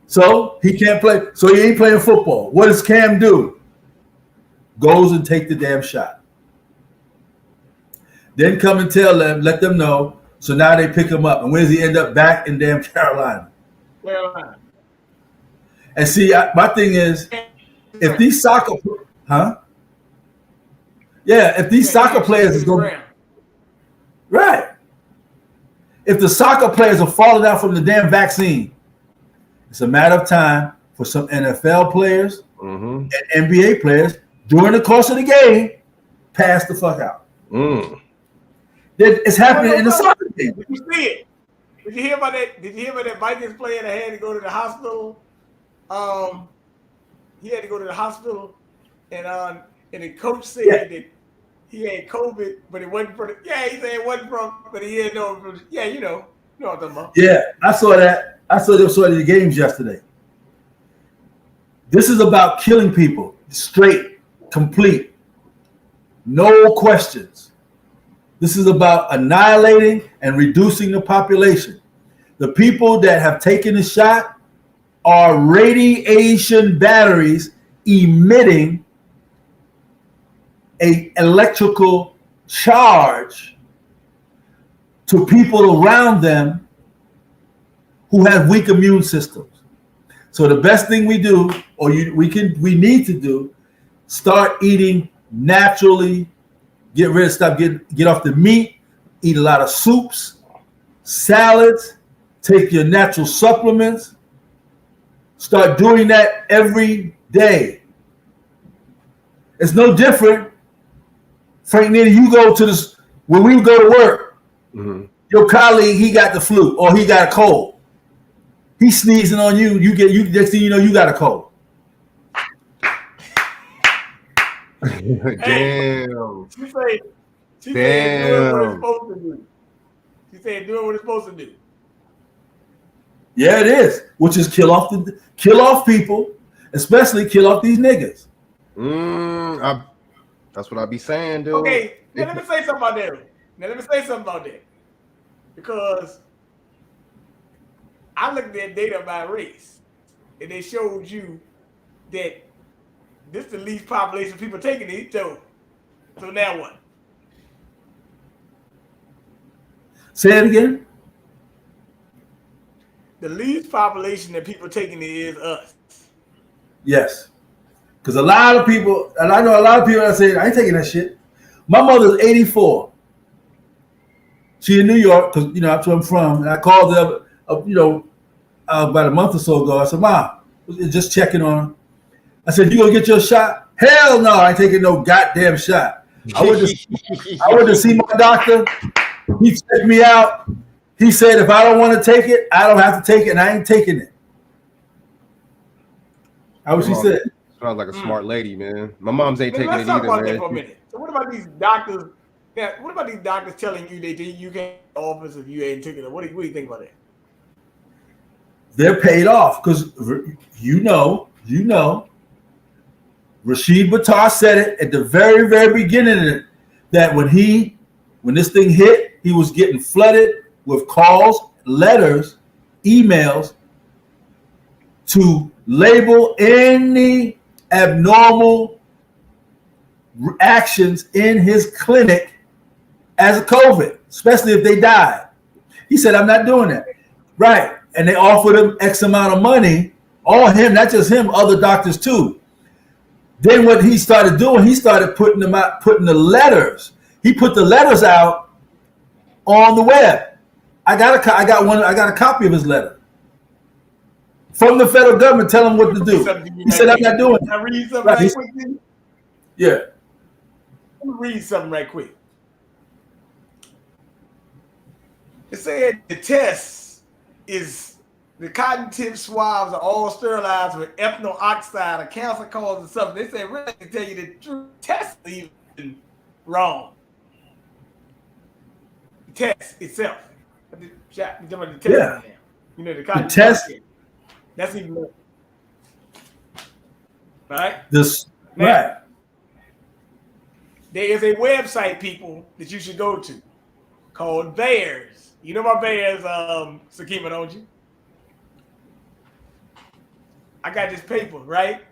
So he can't play. So he ain't playing football. What does Cam do? Goes and take the damn shot. Then come and tell them, let them know. So now they pick him up. And where does he end up? Back in damn Carolina. Carolina. And see, my thing is, if these soccer, if these soccer players is going, right? If the soccer players are falling out from the damn vaccine, it's a matter of time for some NFL players and NBA players during the course of the game pass the fuck out. It's happening in the soccer game. Did you see it? Did you hear about that? Did you hear about that Vikings player that had to go to the hospital? He had to go to the hospital, and the coach said that he had COVID, but it wasn't from. He said it wasn't from, but he had no. Yeah, you know what I'm talking about. Yeah, I saw that. I saw the games yesterday. This is about killing people, straight, complete, no questions. This is about annihilating and reducing the population. The people that have taken the shot are radiation batteries emitting an electrical charge to people around them who have weak immune systems. So the best thing we do, we need to do, start eating naturally, get off the meat, eat a lot of soups, salads, take your natural supplements. Start doing that every day. It's no different. Frank Nitty, you go to this, when we go to work, your colleague, he got the flu or he got a cold. He's sneezing on you, next thing you know, you got a cold. Damn. She said doing what it's supposed to do. She said doing what it's supposed to do. Yeah, it is. Which is kill off people, especially kill off these niggas. That's what I be saying, dude. Okay, now let me say something about that. Because I looked at data by race, and they showed you that this is the least population of people taking it. So now what? Say it again. The least population that people taking it is us. Yes. Because a lot of people, and I know a lot of people that say, I ain't taking that shit. My mother's 84. She in New York, because, that's where I'm from. And I called her, about a month or so ago. I said, Mom, just checking on her. I said, you gonna get your shot? Hell no, I ain't taking no goddamn shot. I went to see my doctor. He checked me out. He said, if I don't want to take it, I don't have to take it, and I ain't taking it. How was she said? Sounds like a smart lady, man. My mom's ain't taking it either, man. For a minute. So what about these doctors? Yeah, what about these doctors telling you that you can't get office if you ain't taking it? What do you think about that? They're paid off because you know, Rashid Buttar said it at the very, very beginning of it, that when this thing hit, he was getting flooded with calls, letters, emails to label any abnormal actions in his clinic as a COVID, especially if they died. He said, I'm not doing that. Right. And they offered him X amount of money, all him, not just him, other doctors too. Then what he started doing, he started putting the letters. He put the letters out on the web. I got a copy of his letter from the federal government telling him what to do. He said, I'm not doing it. Can I read something right quick? Yeah. Let me read something right quick. It said the test is the cotton tip swabs are all sterilized with ethanol oxide, a cancer causing something. They said really to tell you the true test is even wrong. The test itself. The test yeah. The cotton test. That's even more. Right? Right. There is a website, people, that you should go to called VAERS. You know about VAERS, Sakima, don't you? I got this paper, right?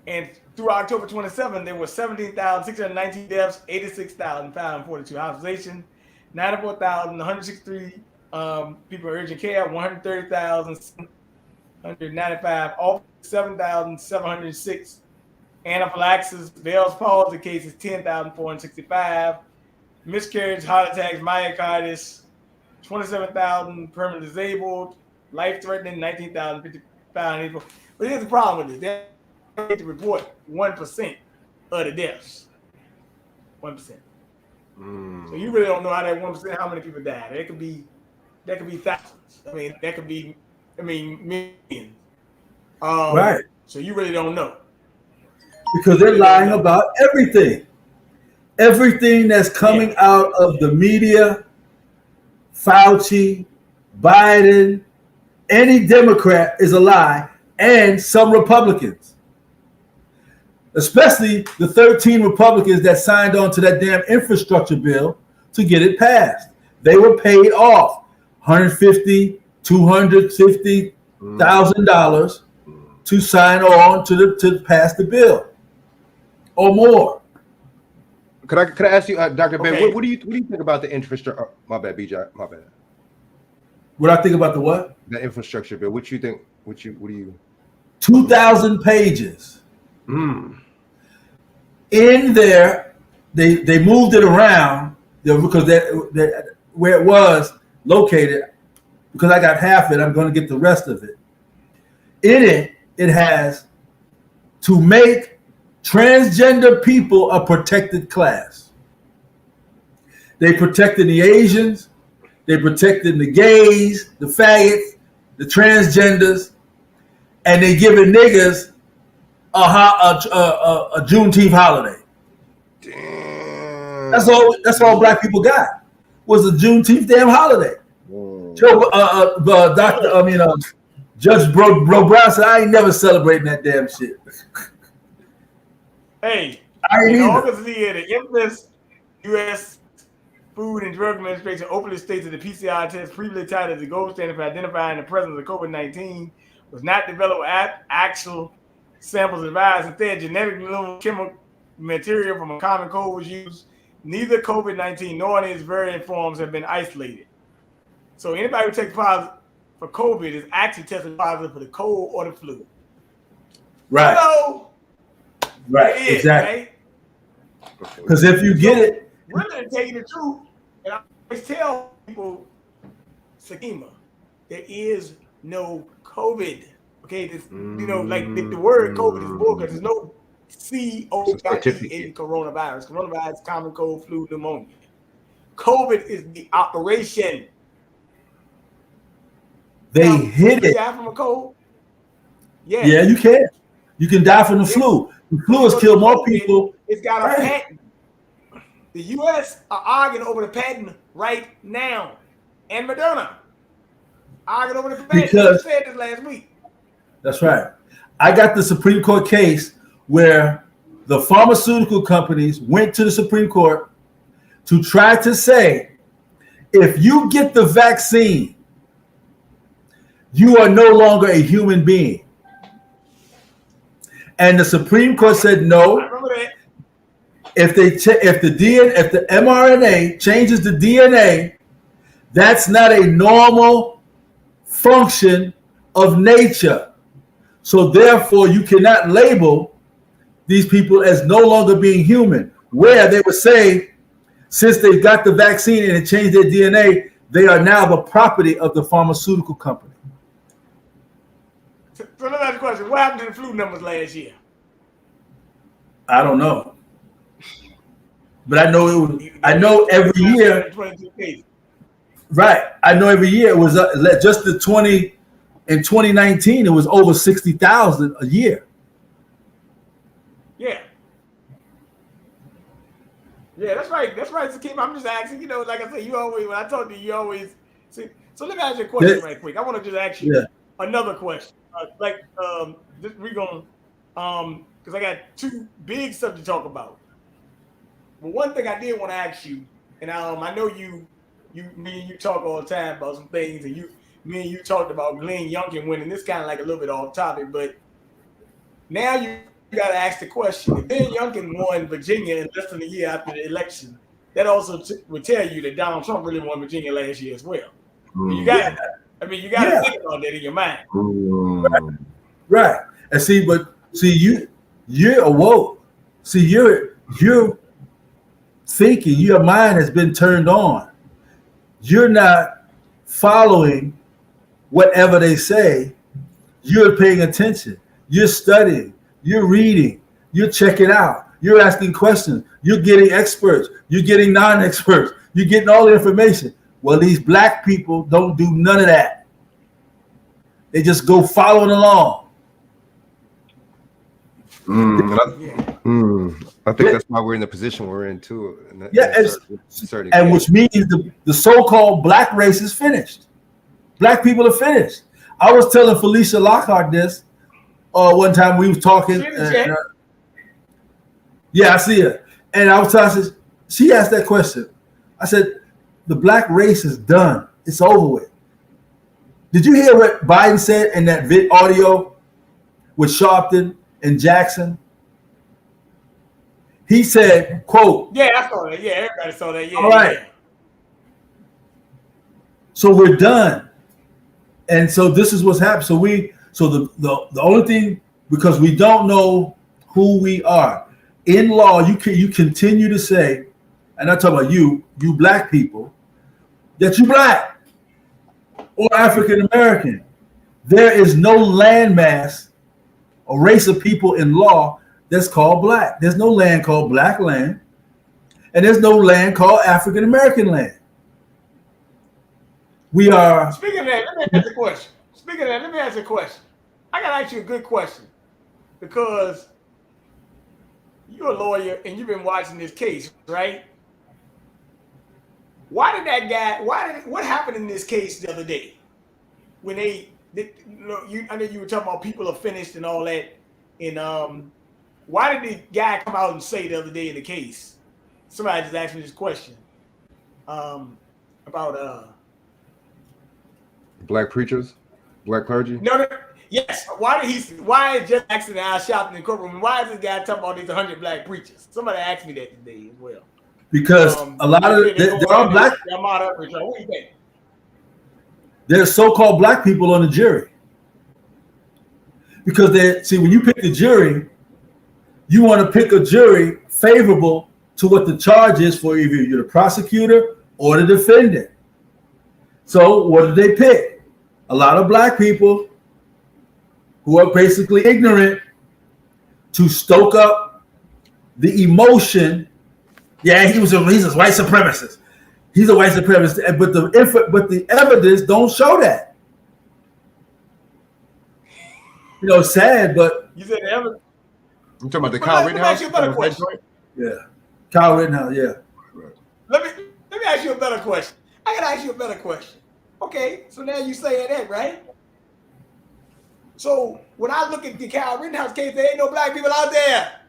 And through October 27, there were 17,619 deaths, 86,542 hospitalizations. 94,000, 163 people in urgent care, 130,795, all 7,706 anaphylaxis, Bell's palsy cases, 10,465, miscarriage, heart attacks, myocarditis, 27,000 permanently disabled, life-threatening, 19,055 people. But here's the problem with this: they need to report 1% of the deaths. 1%. So you really don't know how that 1%, how many people died. That could be thousands. I mean, that could be, millions. Right. So you really don't know. Because they're lying about everything. Everything that's coming out of the media, Fauci, Biden, any Democrat is a lie, and some Republicans. Especially the 13 Republicans that signed on to that damn infrastructure bill to get it passed. They were paid off $150,000, $250,000 to sign on to pass the bill, or more. Could I ask you, Dr. Ben, Okay. what do you think about the infrastructure? My bad, BJ. My bad. What I think about the what? The infrastructure bill. What you think? What do you? 2,000 pages. In there, they moved it around because that where it was located. Because I got half it, I'm going to get the rest of it. In it, it has to make transgender people a protected class. They protected the Asians, they protected the gays, the faggots, the transgenders, and they giving niggas a Juneteenth holiday. Damn. That's all black people got was a Juneteenth damn holiday. Judge Bro Brown said, I ain't never celebrating that damn shit. Hey, I ain't in either. August of the year, the infamous U.S. Food and Drug Administration openly states that the PCR test previously touted as the gold standard for identifying the presence of COVID-19 was not developed with actual samples of virus. Instead, genetically limited chemical material from a common cold was used. Neither COVID-19 nor its variant forms have been isolated. So anybody who takes positive for COVID is actually tested positive for the cold or the flu. Right. Hello. Right. Exactly. Because if you get it, really, to tell you the truth, and I always tell people, Sakima, there is no COVID. Okay, this, like the word COVID is bull because there's no C-O-V-I-D in coronavirus. Coronavirus, common cold, flu, pneumonia. COVID is the operation. They hit it. Die from a cold? Yeah, you can. You can die from the flu. The flu has killed more people. It's got a patent. The U.S. are arguing over the patent right now, and Moderna arguing over the patent. Because I said this last week. That's right. I got the Supreme Court case where the pharmaceutical companies went to the Supreme Court to try to say, if you get the vaccine, you are no longer a human being. And the Supreme Court said no. I remember that. If the mRNA changes the DNA, that's not a normal function of nature. So therefore, you cannot label these people as no longer being human. Where they would say, since they got the vaccine and it changed their DNA, they are now the property of the pharmaceutical company. So let me ask you a question. What happened to the flu numbers last year? I don't know. But I know every year. 22 cases. Right. I know every year it was just in 2019, it was over 60,000 a year. Yeah. Yeah, that's right. That's right, Sakima. I'm just asking, like I said, you always, when I talk to you, you always see. So let me ask you a question right quick. I want to just ask you another question. We're going because I got two big stuff to talk about. But one thing I did want to ask you, and I know me and you talk all the time about some things, and me and you talked about Glenn Youngkin winning. This kind of like a little bit off topic, but now you got to ask the question: if Glenn Youngkin won Virginia in less than a year after the election, that also would tell you that Donald Trump really won Virginia last year as well. You got, you got to think about that in your mind. Right. And see, you're awoke. See, you're thinking, your mind has been turned on. You're not following whatever they say. You're paying attention. You're studying. You're reading. You're checking out. You're asking questions. You're getting experts. You're getting non-experts. You're getting all the information. Well, these black people don't do none of that. They just go following along. I think that's why we're in the position we're in too. And which means the so-called black race is finished. Black people are finished. I was telling Felicia Lockhart this one time we was talking. Yeah, I see her. And I was telling her, she asked that question. I said, the black race is done. It's over with. Did you hear what Biden said in that audio with Sharpton and Jackson? He said, quote. Yeah, I saw that. Yeah, everybody saw that. Yeah. All right. Yeah. So we're done. And so this is what's happened. So the only thing, because we don't know who we are. In law, you continue to say, and I'm talking about you black people, that you black or African American. There is no landmass or race of people in law that's called black. There's no land called black land, and there's no land called African American land. We are. Speaking of that, let me ask a question. I gotta ask you a good question, because you're a lawyer and you've been watching this case, right? What happened in this case the other day? When I know you were talking about people are finished and all that. And why did the guy come out and say the other day in the case? Somebody just asked me this question. About black preachers, black clergy. No. Yes. Why is Jeff Jackson and Al Sharpton in the courtroom? Why is this guy talking about these 100 black preachers? Somebody asked me that today as well. Because a lot of there are black. What do you think? There's so-called black people on the jury. Because when you pick the jury, you want to pick a jury favorable to what the charge is for either you're the prosecutor or the defendant. So what did they pick? A lot of black people who are basically ignorant to stoke up the emotion. Yeah, he's a white supremacist. He's a white supremacist, but the evidence don't show that. It's sad, but you said the evidence. I'm talking about the Kyle Rittenhouse. Yeah, Kyle Rittenhouse. Yeah. Let me ask you a better question. I gotta ask you a better question. Okay, so now you saying that, right? So when I look at the Kyle Rittenhouse case, there ain't no black people out there.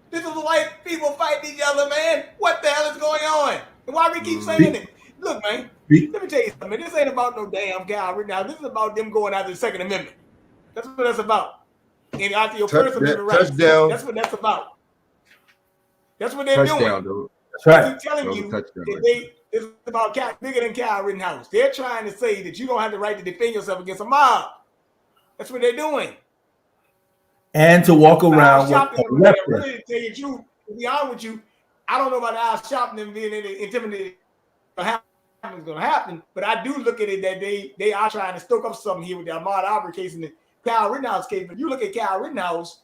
This is white people fighting each other, man. What the hell is going on? And why we keep saying it? Look, man, let me tell you something. This ain't about no damn Kyle Rittenhouse. This is about them going after the Second Amendment. That's what that's about. And after your First Amendment rights. That's what that's about. That's what they're doing. Dude. That's right. I keep telling you that it's about bigger than Kyle Rittenhouse. They're trying to say that you don't have the right to defend yourself against a mob. That's what they're doing. And to walk around with a weapon. Really, to tell you the truth, to be honest with you, I don't know about Al Sharpton being intimidated. It's going to happen, but I do look at it that they are trying to stoke up something here with the Ahmaud Arbery case and the Kyle Rittenhouse case. But you look at Kyle Rittenhouse,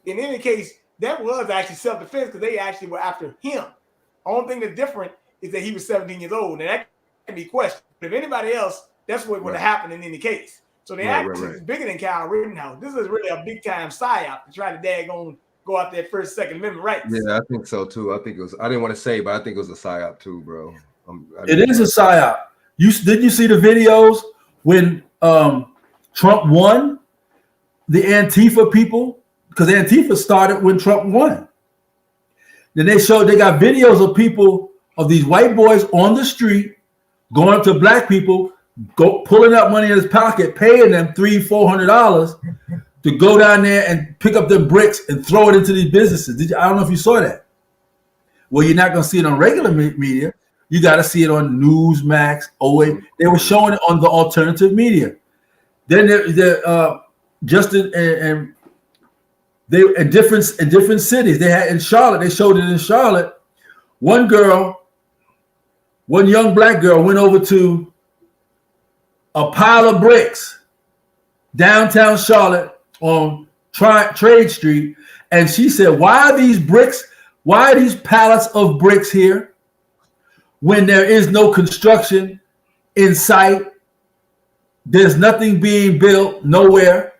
in any case, that was actually self-defense because they actually were after him. Only thing that's different is that he was 17 years old, and that can be questioned. But if anybody else, that's what would have happened in any case. So the action is bigger than Kyle Rittenhouse. This is really a big-time psyop to try to go out that First, Second Amendment rights. Yeah, I think so too. I think it was. I didn't want to say, but I think it was a psyop too, bro. It is a psyop. Did you see the videos when Trump won? The Antifa people, because Antifa started when Trump won. Then they got videos of people, of these white boys on the street going up to black people, pulling up money in his pocket, paying them $300-$400 to go down there and pick up the bricks and throw it into these businesses. I don't know if you saw that. Well, you're not going to see it on regular media. You got to see it on Newsmax. They were showing it on the alternative media. Then Justin and they in different cities. They had in Charlotte. They showed it in Charlotte. One young black girl went over to a pile of bricks downtown Charlotte on Trade Street, and she said, "Why are these bricks? Why are these pallets of bricks here when there is no construction in sight? There's nothing being built nowhere."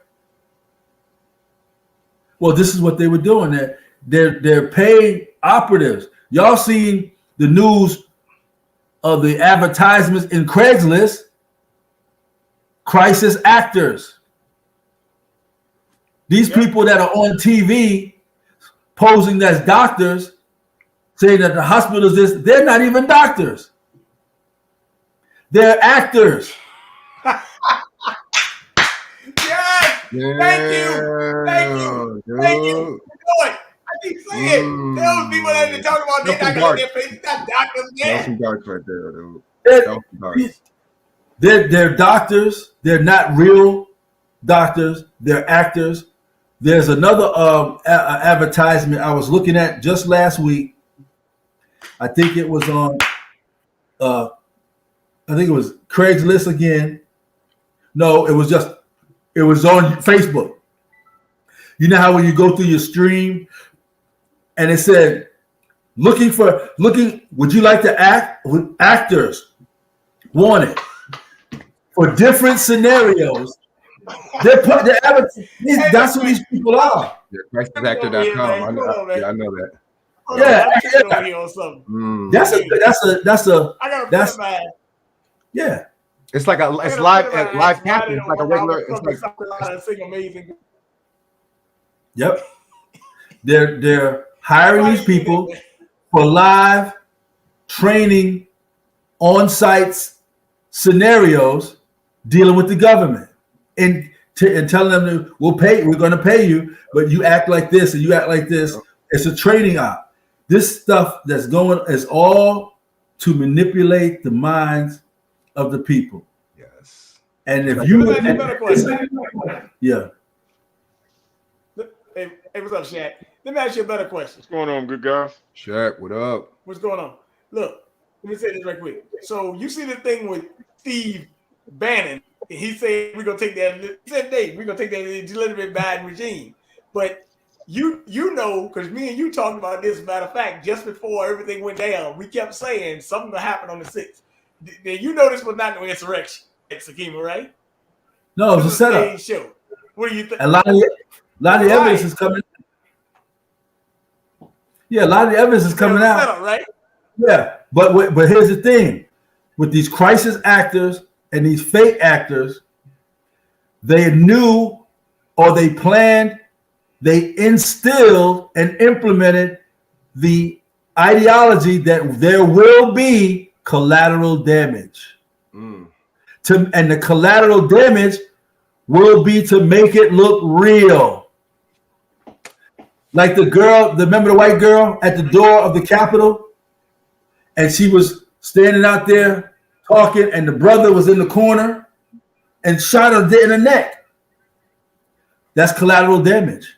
Well, this is what they were doing. They're paying operatives. Y'all seen the news of the advertisements in Craigslist? Crisis actors. These people that are on TV posing as doctors, saying that the hospital is this, they're not even doctors. They're actors. Yes! Thank you. I keep saying those people that they talk about, they're not going to get paid. Not doctors. That's some dark right there, dude. They're doctors. They're not real doctors. They're actors. There's another advertisement I was looking at just last week. I think it was on. I think it was Craigslist again. No, it was on Facebook. You know how when you go through your stream and it said, would you like to act with actors wanted for different scenarios? That's who these people are. Yeah, CrisisActor.com. I know that. Yeah. Yeah. It's like it's live caption. It's like a regular. It's like amazing. Yep. They're hiring these people for live training on-site scenarios dealing with the government and telling them that we're going to pay you, but you act like this and you act like this. It's a training op. This stuff that's going is all to manipulate the minds of the people. Yes. And if yeah. Hey, what's up, Shaq? Let me ask you a better question. What's going on, good guys? Shaq, what up? What's going on? Look, let me say this right quick. So you see the thing with Steve Bannon. He said we're gonna take that. He said, "Dave, we're gonna take that legitimate Biden regime." But you know, because me and you talked about this. Matter of fact, just before everything went down, we kept saying something will happen on the 6th. You know this was not no insurrection, Sakima, right? No, it was a setup. Show. What do you think? A lot of the evidence is coming. Yeah, a lot of the evidence is coming out. Setup, right? Yeah, but here's the thing: with these crisis actors and these fake actors, they knew or they planned, they instilled and implemented the ideology that there will be collateral damage. And the collateral damage will be to make it look real. Like remember the white girl at the door of the Capitol? And she was standing out there talking, and the brother was in the corner and shot her in the neck. That's collateral damage.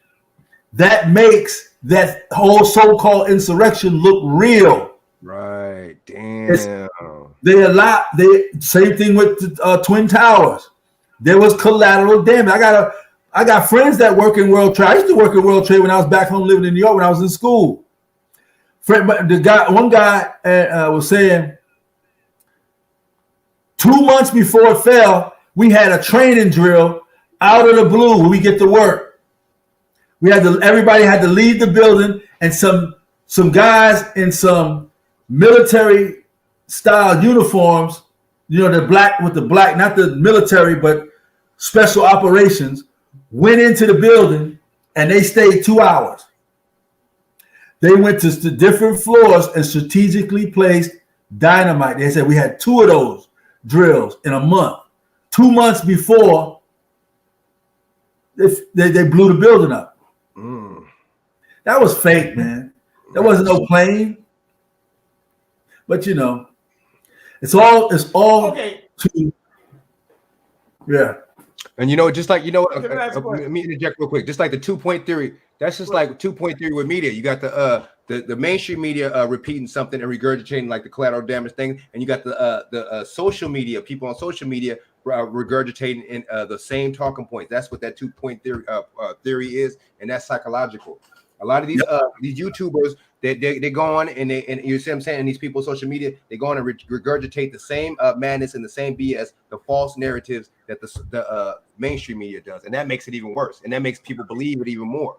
That makes that whole so-called insurrection look real. Right. Damn. Same thing with the Twin Towers. There was collateral damage. I got friends that work in World Trade. I used to work in World Trade when I was back home living in New York when I was in school. One guy was saying 2 months before it fell, we had a training drill out of the blue when we get to work. Everybody had to leave the building, and some guys in some military style uniforms, the black with the black, not the military, but special operations, went into the building and they stayed 2 hours. They went to the different floors and strategically placed dynamite. They said we had 2 of those drills in a month. 2 months before they blew the building up. That was fake, man. There wasn't no plane. But you know, it's all Okay. to yeah. And you know, just like Let me interject real quick. Just like the 2-point theory, that's just like 2-point theory with media. You got the mainstream media repeating something and regurgitating like the collateral damage thing, and you got the social media, people on social media regurgitating in the same talking points. That's what that 2-point theory is, and that's psychological. A lot of these YouTubers, they go on and you see what I'm saying, and these people on social media, they go on and regurgitate the same madness and the same BS, the false narratives that the mainstream media does, and that makes it even worse, and that makes people believe it even more.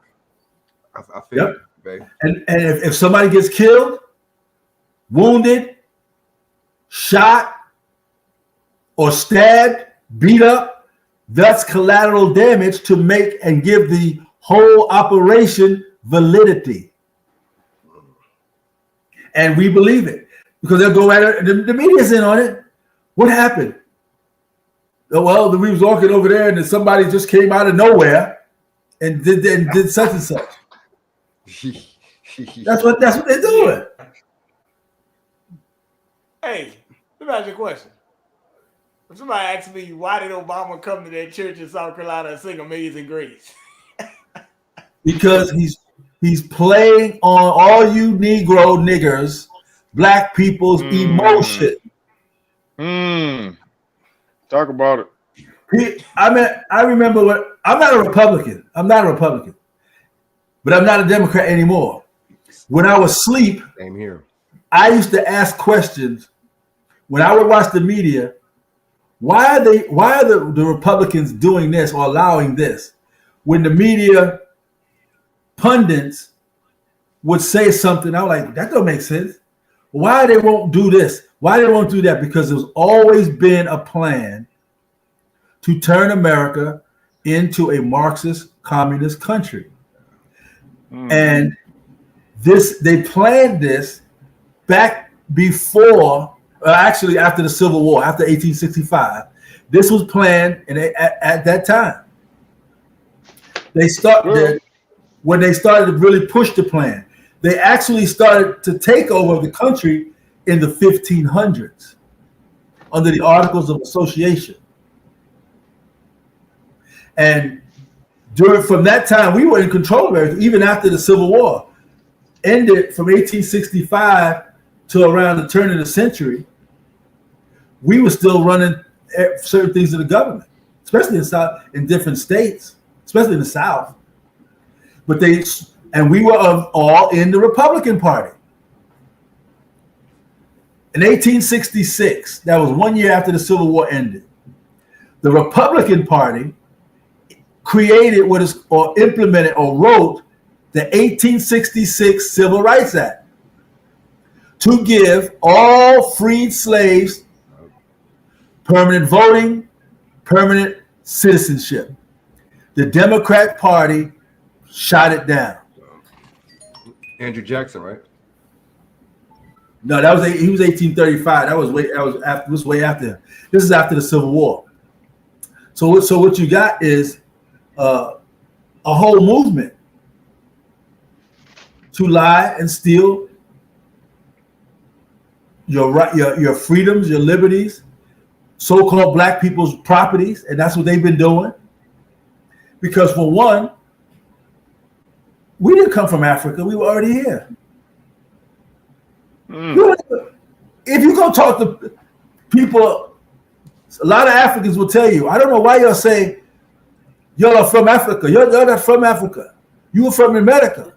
I feel it, babe. And if somebody gets killed, wounded, shot, or stabbed, beat up, that's collateral damage to make and give the whole operation validity. And we believe it because they'll go at it. The media's in on it. What happened? Well, we was walking over there and then somebody just came out of nowhere and did such and such. That's what they're doing. Hey, let me ask you a question. If somebody asks me why did Obama come to that church in South Carolina and sing Amazing Grace? Because he's playing on all you Negro niggers, black people's emotion. Talk about it. I remember when I'm not a Republican, but I'm not a Democrat anymore. When I was asleep, Same here. I used to ask questions when I would watch the media. Why are the Republicans doing this or allowing this? When the media pundits would say something, I was like, that don't make sense. Why they won't do this? Why they won't do that? Because there's always been a plan to turn America into a Marxist communist country. And they planned this back before, actually after the Civil War, after 1865. This was planned at that time. When they started to really push the plan, they actually started to take over the country in the 1500s under the Articles of Association. And from that time, we were in control of everything, even after the Civil War ended from 1865 to around the turn of the century. We were still running certain things in the government, especially in different states, especially in the South. But we were all in the Republican Party. In 1866, that was 1 year after the Civil War ended, the Republican Party created implemented or wrote the 1866 Civil Rights Act to give all freed slaves permanent voting, permanent citizenship. The Democrat Party shot it down. Andrew Jackson, right? No, he was 1835. That was way after him. This is after the Civil War. So what you got is a whole movement to lie and steal your freedoms, your liberties, so-called black people's properties, and that's what they've been doing. Because for one, we didn't come from Africa; we were already here. If you go talk to people, a lot of Africans will tell you, I don't know why y'all say y'all are from Africa. You're not from Africa. You were from America.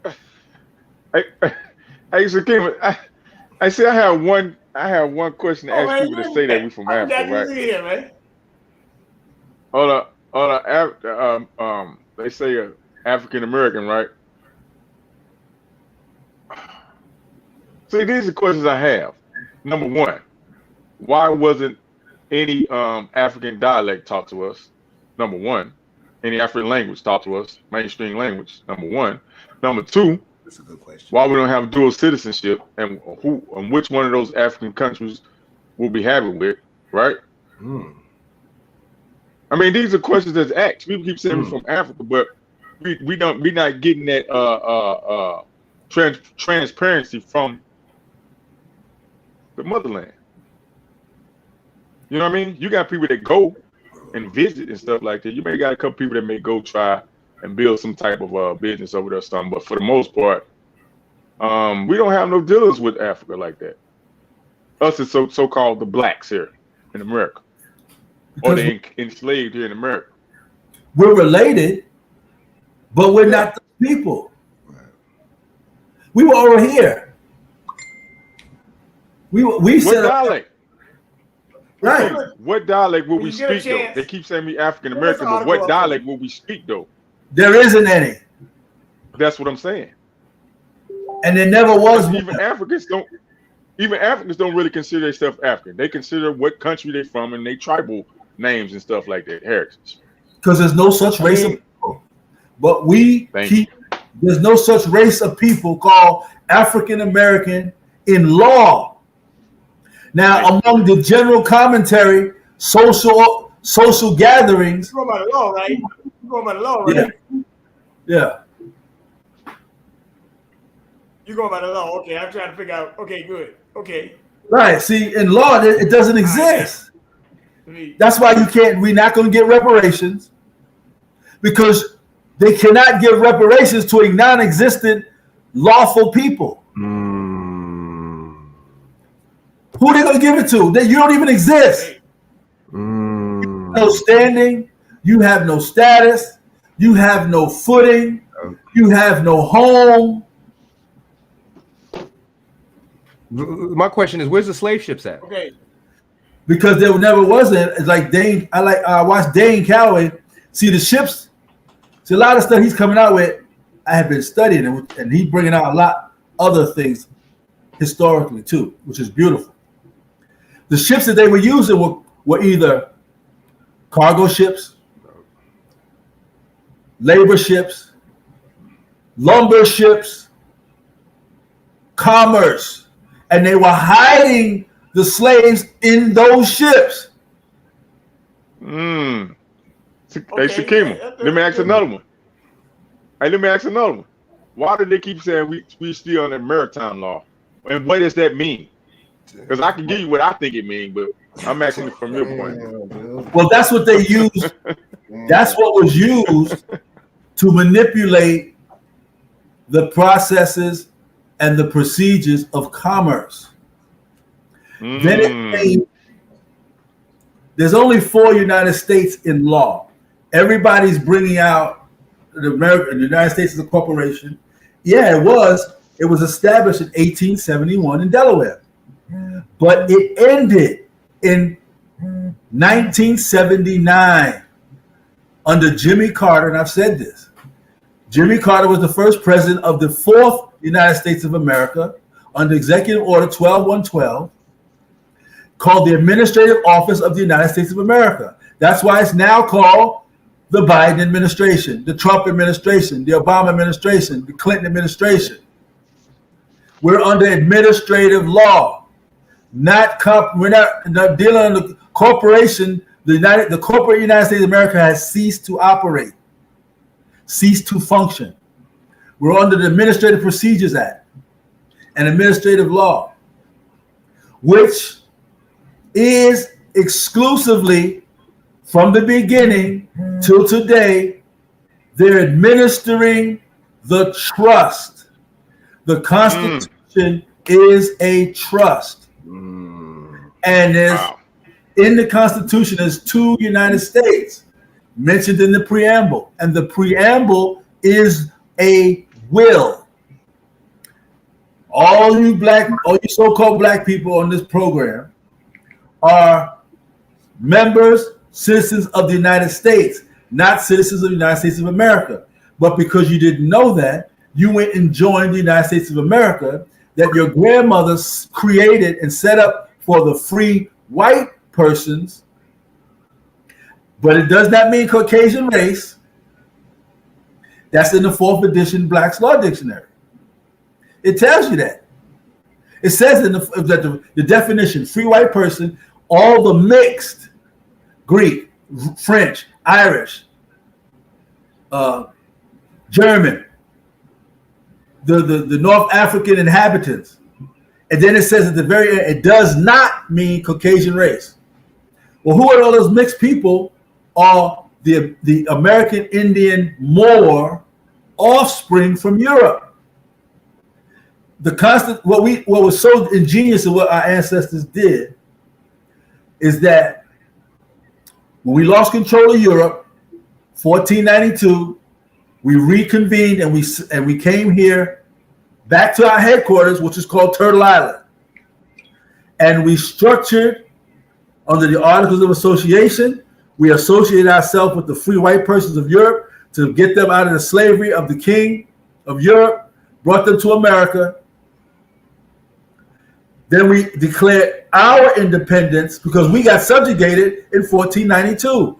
I see. I have one question to ask people to say that we from Africa, right? Here, man. Hold on. They say African American, right? See, these are questions I have. Number one, why wasn't any African dialect taught to us? Number one, any African language taught to us, mainstream language. Number one. Number two, that's a good question. Why we don't have dual citizenship, and which one of those African countries we'll be having with, right? I mean, these are questions that's asked. People keep saying we're from Africa, but we're not getting that transparency from the motherland. You know what I mean? You got people that go and visit and stuff like that. You may got a couple people that may go try and build some type of business over there or something. But for the most part, we don't have no dealings with Africa like that. Us is so-called the blacks here in America. Or they enslaved here in America. We're related, but we're not the people. We were over here. We said dialect? Right. What dialect will we speak though? They keep saying we African American, but what dialect will we speak though? There isn't any. That's what I'm saying. And there never was. Even Africans don't really consider themselves African. They consider what country they're from and they tribal names and stuff like that, heritage. Because there's no such race of people. But there's no such race of people called African American in law. Now, among the general commentary, social gatherings. You're going by the law, right? You're going by the law, right? Yeah. You're going by the law. Okay, I'm trying to figure out. Okay, good. Okay. Right. See, in law, it doesn't exist. That's why we're not going to get reparations, because they cannot give reparations to a non-existent lawful people. Who are they going to give it to? You don't even exist. No standing. You have no status. You have no footing. You have no home. My question is, where's the slave ships at? Okay. Because there never was it. It's like Dane. I watched Dane Calloway. See the ships. See a lot of stuff he's coming out with. I have been studying it, and he's bringing out a lot other things historically too, which is beautiful. The ships that they were using were either cargo ships, labor ships, lumber ships, commerce, and they were hiding the slaves in those ships. Hey, Sakima, let me ask another one. Why do they keep saying we still under maritime law? And what does that mean? Because I can give you what I think it means, but I'm asking it from your point. Well, that's what they used. That's what was used to manipulate the processes and the procedures of commerce. Then it came, there's only 4 United States in law. Everybody's bringing out the United States as a corporation. Yeah, it was established in 1871 in Delaware. But it ended in 1979 under Jimmy Carter, and I've said this. Jimmy Carter was the first president of the 4th United States of America under Executive Order 12112, called the Administrative Office of the United States of America. That's why it's now called the Biden administration, the Trump administration, the Obama administration, the Clinton administration. We're under administrative law. We're not dealing on the corporation. The corporate United States of America has ceased to operate, ceased to function. We're under the Administrative Procedures Act and administrative law, which is exclusively from the beginning till today, they're administering the trust. The Constitution is a trust. And in the Constitution, there's 2 United States mentioned in the preamble. And the preamble is a will. All you so-called black people on this program are members, citizens of the United States, not citizens of the United States of America. But because you didn't know that, you went and joined the United States of America that your grandmothers created and set up for the free white persons. But it does not mean Caucasian race. That's in the 4th edition Black's Law Dictionary. It tells you that. It says in the definition, free white person, all the mixed Greek, French, Irish, German, the North African inhabitants, And then it says at the very end, it does not mean Caucasian race. Well, who are all those mixed people? Are the American Indian Moor offspring from Europe. What was so ingenious of what our ancestors did is that when we lost control of Europe, 1492, we reconvened and we came here back to our headquarters, which is called Turtle Island. And we structured under the Articles of Association. We associated ourselves with the free white persons of Europe to get them out of the slavery of the king of Europe, brought them to America. Then we declared our independence because we got subjugated in 1492.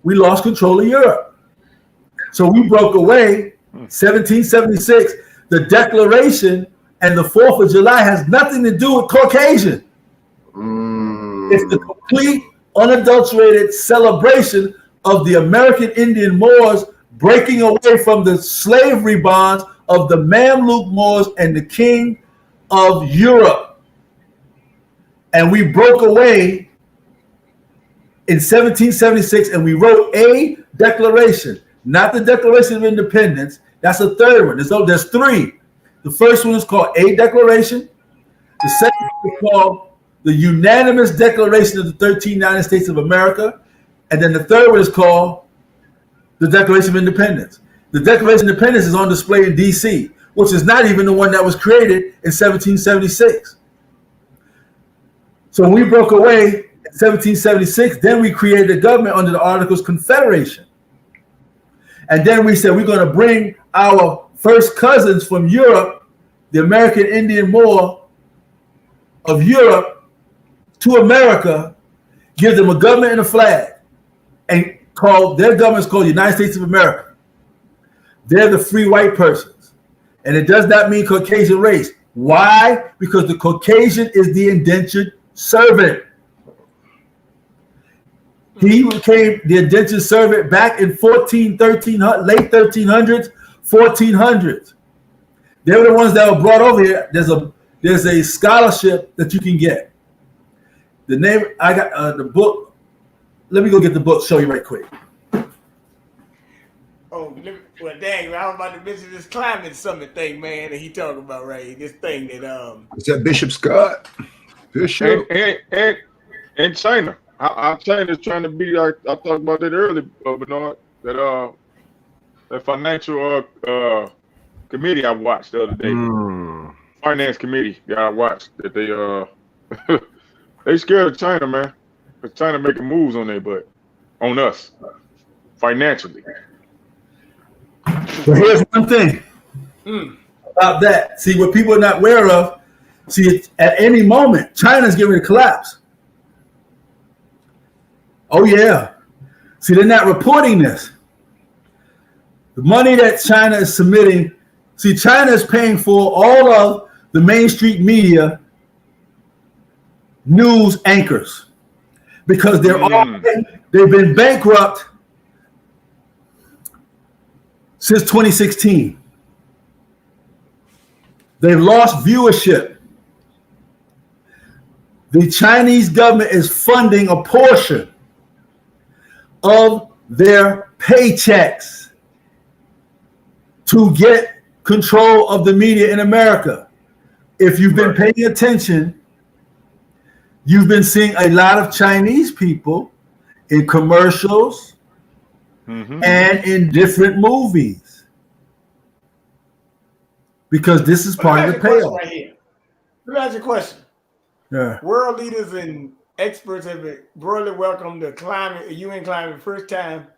We lost control of Europe. So we broke away 1776. The Declaration and the 4th of July has nothing to do with Caucasian. It's the complete, unadulterated celebration of the American Indian Moors breaking away from the slavery bonds of the Mamluk Moors and the king of Europe. And we broke away in 1776 and we wrote a declaration, not the Declaration of Independence. That's a third one. There's three. The first one is called a declaration. The second one is called the Unanimous Declaration of the 13 United States of America. And then the third one is called the Declaration of Independence. The Declaration of Independence is on display in D.C., which is not even the one that was created in 1776. So when we broke away in 1776, then we created a government under the Articles of Confederation. And then we said we're going to bring our first cousins from Europe, the American Indian Moor of Europe, to America, give them a government and a flag, and their government is called the United States of America. They're the free white persons. And it does not mean Caucasian race. Why? Because the Caucasian is the indentured servant. He became the indentured servant back in late 1300s, 1400s. They were the ones that were brought over here. There's a scholarship that you can get. The name, I got the book. Let me go get the book, show you right quick. Oh, well, dang, I was about to mention this climate summit thing, man, that he talking about, right? This thing that Is that Bishop Scott? Bishop. And China. How China's trying to be like I talked about that earlier, Bernard. That financial committee I watched the other day. Finance committee that I watched that they they scared of China, man. Because China making moves on their butt, on us, financially. But here's one thing about that. See, what people are not aware of, at any moment, China's getting ready to collapse. Oh, yeah. See, they're not reporting this. The money that China is submitting, see, China is paying for all of the mainstream media news anchors because they've been bankrupt since 2016. They've lost viewership. The Chinese government is funding a portion of their paychecks to get control of the media in America. If you've been paying attention, you've been seeing a lot of Chinese people in commercials and in different movies because this is part of the payoff. Right here. Let me ask you a question. Yeah. World leaders and experts have broadly welcomed the UN climate first time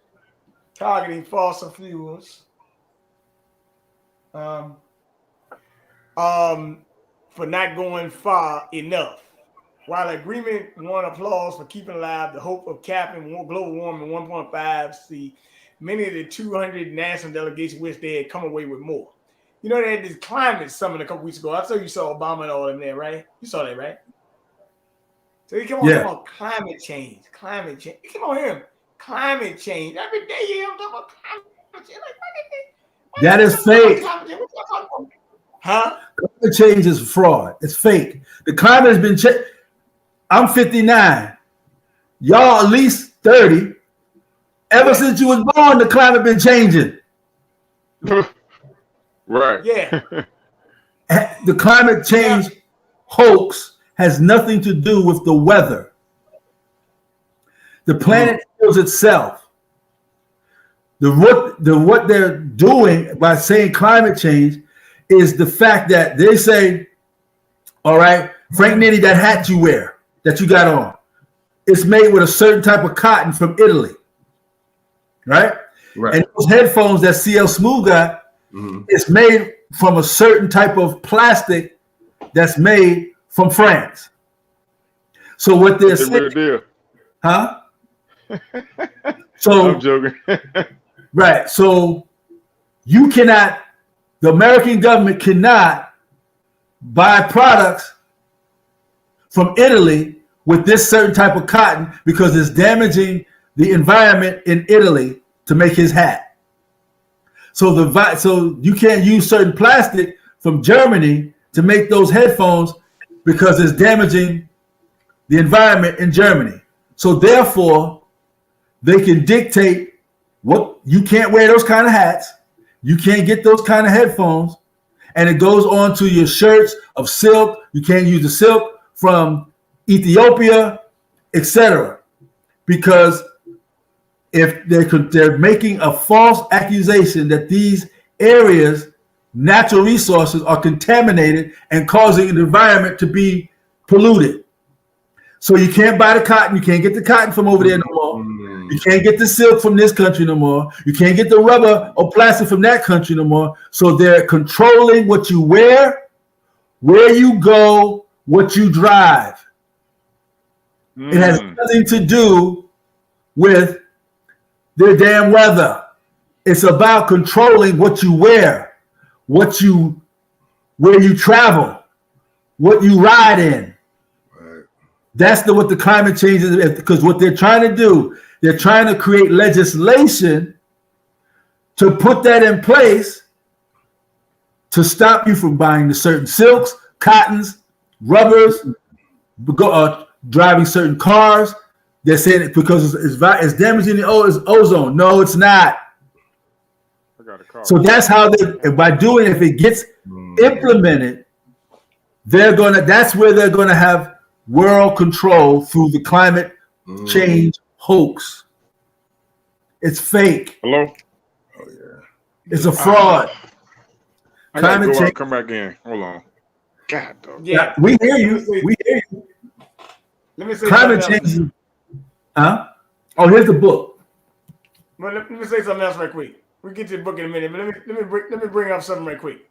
targeting fossil fuels. For not going far enough. While agreement won applause for keeping alive the hope of capping global warming 1.5 C, many of the 200 national delegations wish they had come away with more. You know, they had this climate summit a couple weeks ago. I saw you saw Obama and all in there, right? You saw that, right? So he came on talking about climate change. He came on here, climate change. Every day you hear him talking about climate change. Like, that is fake. Huh? Climate change is fraud. It's fake. The climate has been changed. I'm 59. Y'all at least 30. Ever since you was born, the climate been changing. Right. Yeah. The climate change hoax has nothing to do with the weather. The planet heals itself. What they're doing by saying climate change is the fact that they say, all right, Frank Nitty, that hat you wear, that you got on, it's made with a certain type of cotton from Italy, right? Right. And those headphones that CL Smooth got, it's made from a certain type of plastic that's made from France. So what they're saying, huh? So I'm joking. right. So you cannot, the American government cannot buy products from Italy with this certain type of cotton because it's damaging the environment in Italy to make his hat. So you can't use certain plastic from Germany to make those headphones because it's damaging the environment in Germany. So therefore, they can dictate what you can't wear those kind of hats, you can't get those kind of headphones, and it goes on to your shirts of silk. You can't use the silk from Ethiopia, etc. Because if they're making a false accusation that these areas, natural resources, are contaminated and causing the environment to be polluted. So you can't buy the cotton. You can't get the cotton from over there no more. You can't get the silk from this country no more. You can't get the rubber or plastic from that country no more. So they're controlling what you wear, where you go, what you drive. It has nothing to do with their damn weather. It's about controlling what you wear, where you travel, what you ride in. Right. That's what the climate change is, because what they're trying to do, they're trying to create legislation to put that in place to stop you from buying the certain silks, cottons, rubbers, driving certain cars. They're saying it because it's damaging the ozone. No, it's not. So that's how by doing it, if it gets implemented, that's where they're gonna have world control through the climate change hoax. It's fake. Hello? Oh yeah. It's a fraud. I gotta go out, come back in. Hold on. God, dog. Yeah, we hear you. We hear you. Let me say climate change. Huh? Oh, here's the book. Well, let me say something else right quick. We'll get to the book in a minute, but let me bring up something right quick.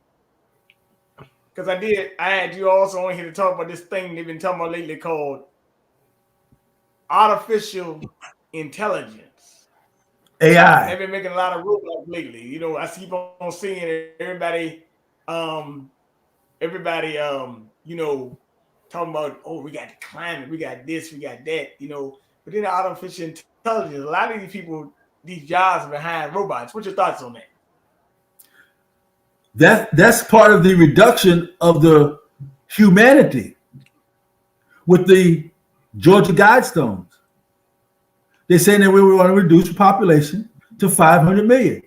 Because I had you also on here to talk about this thing they've been talking about lately called artificial intelligence. AI. They've been making a lot of robots lately. You know, I keep on seeing everybody, you know, talking about, oh, we got the climate, we got this, we got that, you know. But then the artificial intelligence, a lot of these people, these jobs are behind robots. What's your thoughts on that? That's part of the reduction of the humanity with the Georgia Guidestones. They're saying that we want to reduce the population to 500 million.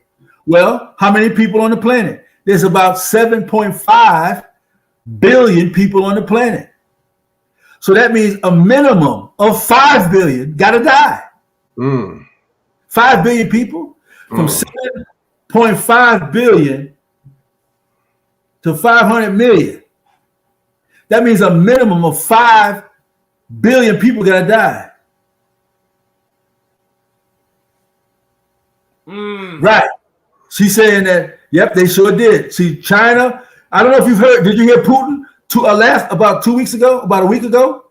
Well, how many people on the planet? There's about 7.5 billion people on the planet. So that means a minimum of 5 billion got to die. 5 billion people from 7.5 billion to 500 million. That means a minimum of 5 billion people got to die. Right. She's saying that, yep, they sure did. See, China, I don't know if you've heard, did you hear Putin about 2 weeks ago, about a week ago?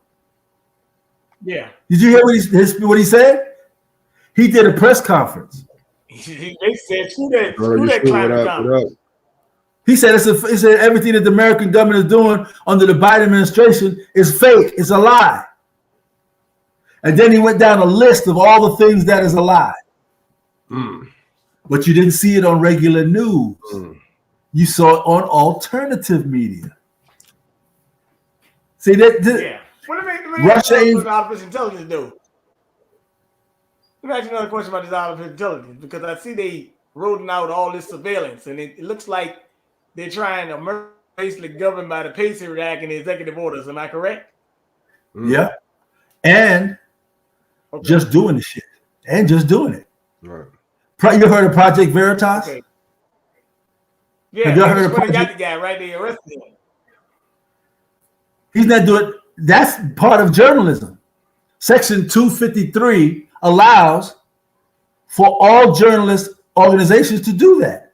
Yeah. Did you hear what he said? He did a press conference. They said, screw that climate conference. He said, he said everything that the American government is doing under the Biden administration is fake. It's a lie. And then he went down a list of all the things that is a lie. But you didn't see it on regular news. you saw it on alternative media. See that? Yeah. Well, let me Russia ask you is- what artificial intelligence do. Let me ask you another question about this artificial intelligence, because I see they rolling out all this surveillance, and it looks like they're trying to basically govern by the Patriot Act and the executive orders. Am I correct? Yeah. And just doing the shit. And just doing it. Right. You heard of Project Veritas? Okay. Yeah, Have you heard of they got Project? the guy right there arrested him. He's not doing. That's part of journalism. Section 253 allows for all journalist organizations to do that.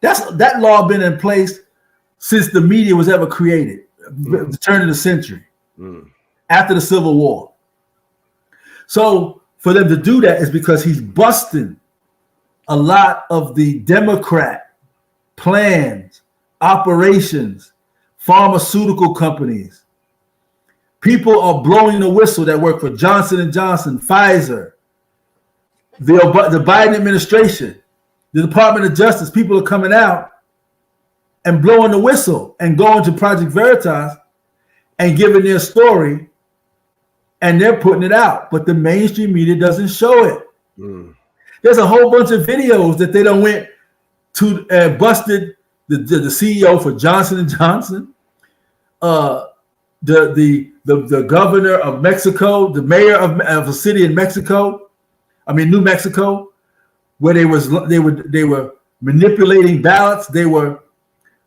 That law been in place since the media was ever created, the turn of the century, after the Civil War. So for them to do that is because he's busting a lot of the Democrat plans, operations, pharmaceutical companies. People are blowing the whistle that work for Johnson & Johnson, Pfizer, the Biden administration, the Department of Justice. People are coming out and blowing the whistle and going to Project Veritas and giving their story, and they're putting it out. But the mainstream media doesn't show it. There's a whole bunch of videos that they done went to busted the CEO for Johnson & Johnson, the governor of Mexico, the mayor of a city in Mexico, New Mexico, where they were manipulating ballots. They were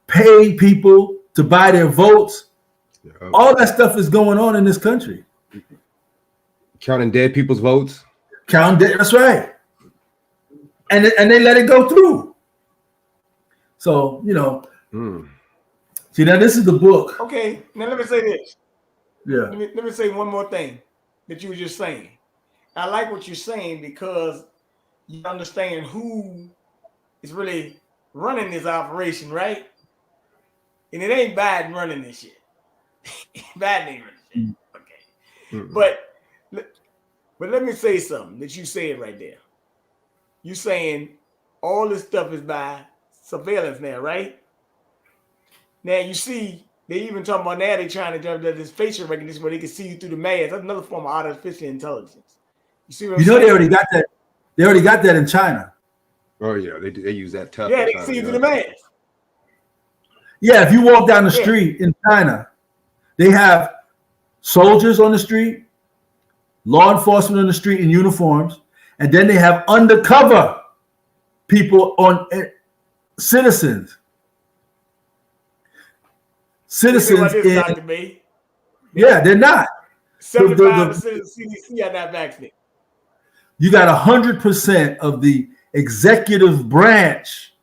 paying people to buy their votes. Yeah. All that stuff is going on in this country. Counting dead people's votes. That's right. And they let it go through. So, see, now this is the book. Okay, now let me say this. Yeah. Let me say one more thing that you were just saying. I like what you're saying because you understand who is really running this operation, right? And it ain't Biden running this shit. Biden ain't running shit. Okay. But let me say something that you said right there. You saying all this stuff is by surveillance now, right? Now you see, they even talking about now they're trying to do this facial recognition where they can see you through the mask. That's another form of artificial intelligence. You see what I'm saying? They already got that. They already got that in China. Oh yeah, they use that tough. Yeah, they can see you through the mask. Yeah, if you walk down the street in China, they have soldiers on the street, law enforcement on the street in uniforms, and then they have undercover people on citizens. Citizens in, Dr. Bey? Yeah, they're not. 75% of the CDC are not vaccinated. You got 100% of the executive branch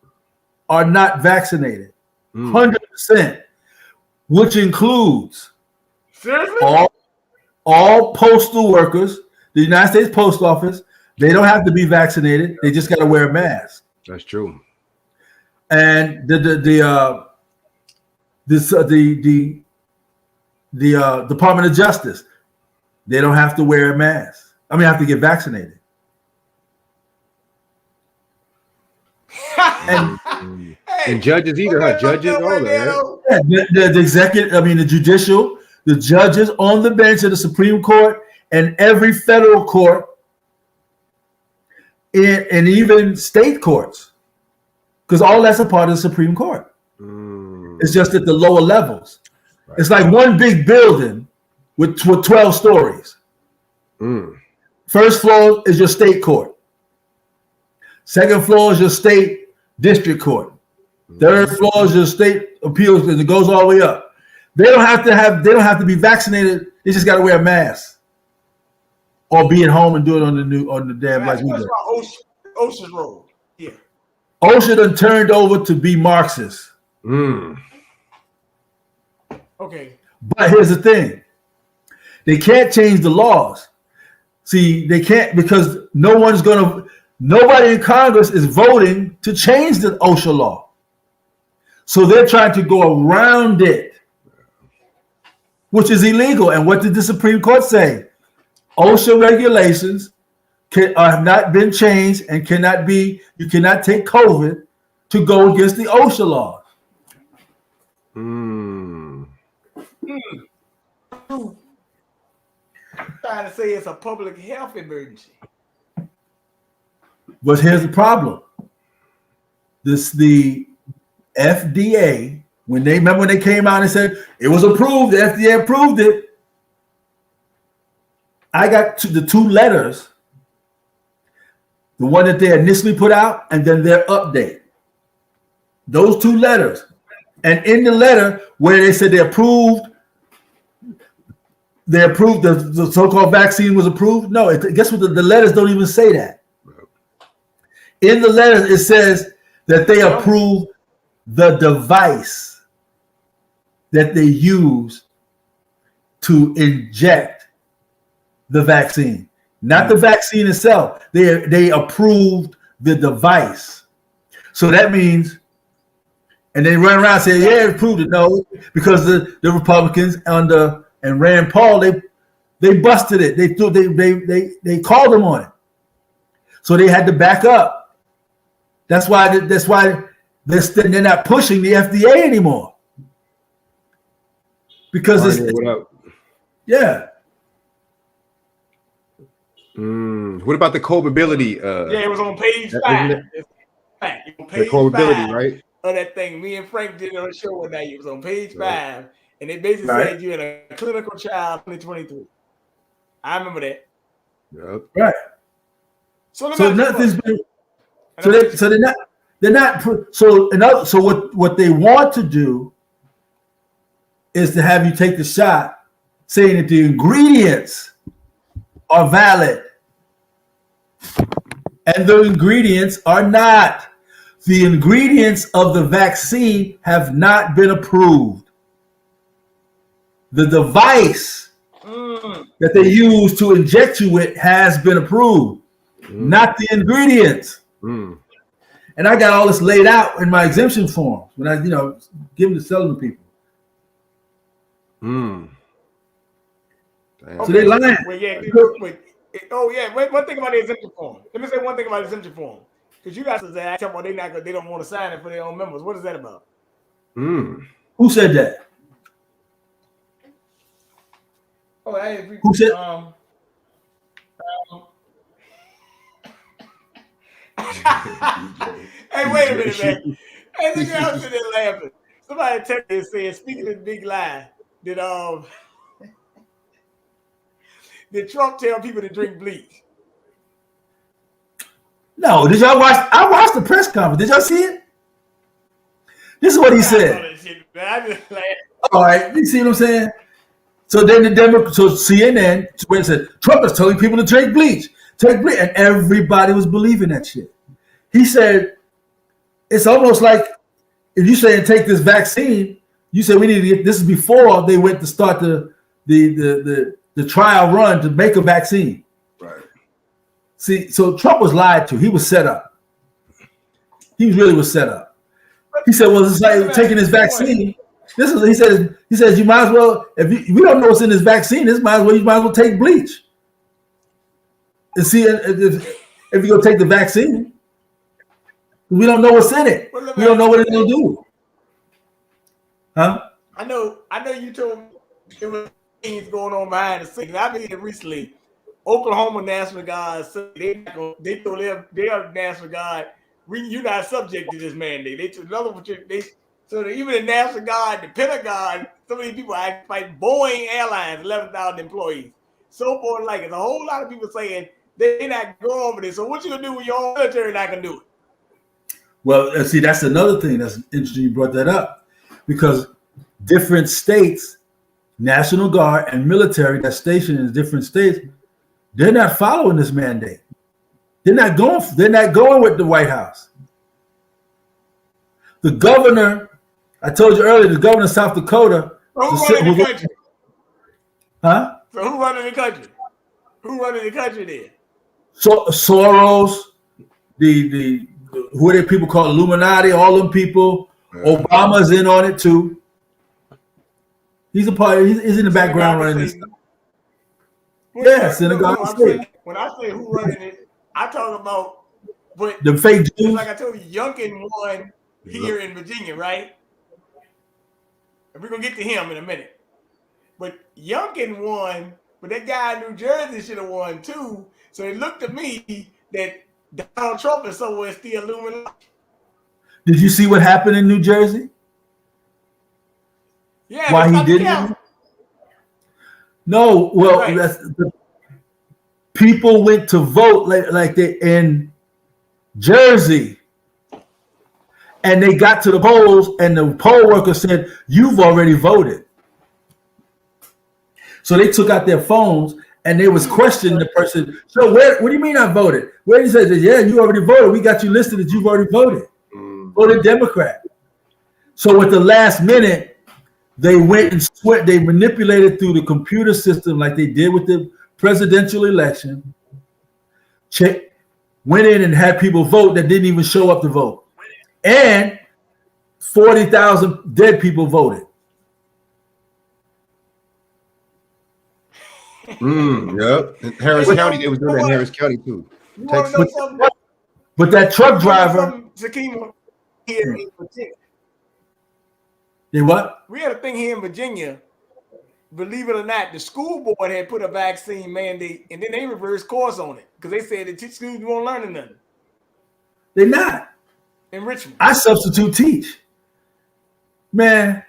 are not vaccinated. 100%, which includes all postal workers, the United States Post Office. They don't have to be vaccinated. They just got to wear a mask. That's true. And the Department of Justice, they don't have to wear a mask. Have to get vaccinated. And judges either, huh? Judges, all that. The executive, the judicial, the judges on the bench of the Supreme Court and every federal court, and even state courts, because all that's a part of the Supreme Court. It's just at the lower levels. Right. It's like one big building with 12 stories. First floor is your state court. Second floor is your state district court. Third floor is your state appeals, and it goes all the way up. They don't have to be vaccinated. They just got to wear a mask or be at home and do it on the damn like we do. OSHA's role. Yeah. OSHA done turned over to be Marxist. Okay. But here's the thing. They can't change the laws. See, they can't, because nobody in Congress is voting to change the OSHA law. So they're trying to go around it, which is illegal. And what did the Supreme Court say? OSHA regulations have not been changed and you cannot take COVID to go against the OSHA laws. Trying to say it's a public health emergency. But here's the problem. The FDA, when they came out and said it was approved, the FDA approved it. I got the two letters, the one that they initially put out, and then their update. Those two letters. And in the letter where they said they approved the so-called vaccine was approved. No, guess what? The letters don't even say that. In the letters, it says that they approve the device that they use to inject the vaccine, not the vaccine itself. They approved the device. So that means, and they run around and say, yeah, it approved it. No, because the Republicans and Rand Paul, they busted it. They called them on it. So they had to back up. That's why they're not pushing the FDA anymore. Because yeah. What about the codability? Yeah, it was on page 5. The codability, right? Of that thing. Me and Frank did it on the show one night. It was on page 5. And they basically said you're in a clinical trial 2023. I remember that. Yep. Right. So nothing's been. So they're not. So what they want to do is to have you take the shot, saying that the ingredients are valid, and the ingredients are not. The ingredients of the vaccine have not been approved. The device that they use to inject you with has been approved, not the ingredients. And I got all this laid out in my exemption form when I, give them to selling to people. So they lying. One thing about the exemption form. Let me say one thing about the exemption form. Because you guys say they don't want to sign it for their own members. What is that about? Who said that? Oh, I agree. Who said? Hey, wait a minute, man. Hey, look at us sitting there laughing. Somebody texted me and said, speaking of the big lie, did Trump tell people to drink bleach? No, did y'all watch? I watched the press conference. Did y'all see it? This is what he said. I just laughed. All right, you see what I'm saying? So then CNN said Trump is telling people to drink bleach, and everybody was believing that shit. He said it's almost like if you say take this vaccine, you say we need to get this is before they went to start the trial run to make a vaccine. Right. See, so Trump was lied to. He was set up. He really was set up. He said, "Well, it's like taking this vaccine." He says you might as well, if we don't know what's in this vaccine, you might as well take bleach. And see if you go take the vaccine, we don't know what's in it. We don't know what it's gonna do. Huh? I know you told me there was things going on behind the scenes. I mean recently, Oklahoma National Guard said they told their National Guard, you're not subject to this mandate. They took another one. So even the National Guard, the Pentagon, so many people fight Boeing Airlines, 11,000 employees. So forth like it's a whole lot of people saying they're not going over this. So what you gonna do when your own military not gonna do it? Well, see, that's another thing that's interesting. You brought that up because different states, National Guard and military that's stationed in different states, they're not following this mandate. They're not going with the White House. The governor, I told you earlier, the governor of South Dakota. Who's running the country? Huh? So who's running the country? Who's running the country then? So Soros, the who are they people call Illuminati, all them people. Obama's in on it too. He's a part. He's in the background running this stuff. Yeah, synagogue state. When I say who running it, I talk about the fake Jews. Like I told you, Youngkin won here in Virginia, right? And we're gonna get to him in a minute. But Youngkin won, but that guy in New Jersey should have won too. So it looked to me that Donald Trump is somewhere still looming. Did you see what happened in New Jersey? Yeah, why he didn't? No, well, right. The people went to vote like they in Jersey, and they got to the polls, and the poll worker said, "You've already voted." So they took out their phones and they was questioning the person. So what do you mean I voted? Where he said, "Yeah, you already voted. We got you listed that you've already voted." Voted Democrat. So at the last minute, they went and they manipulated through the computer system like they did with the presidential election. Went in and had people vote that didn't even show up to vote. And 40,000 dead people voted. Yep. In Harris County, they was doing that in Harris County too. But that truck driver. Sakima, here in Virginia. They what? We had a thing here in Virginia. Believe it or not, the school board had put a vaccine mandate, and then they reversed course on it because they said the schools won't learn nothing. They're not. In Richmond. I substitute teach. Man,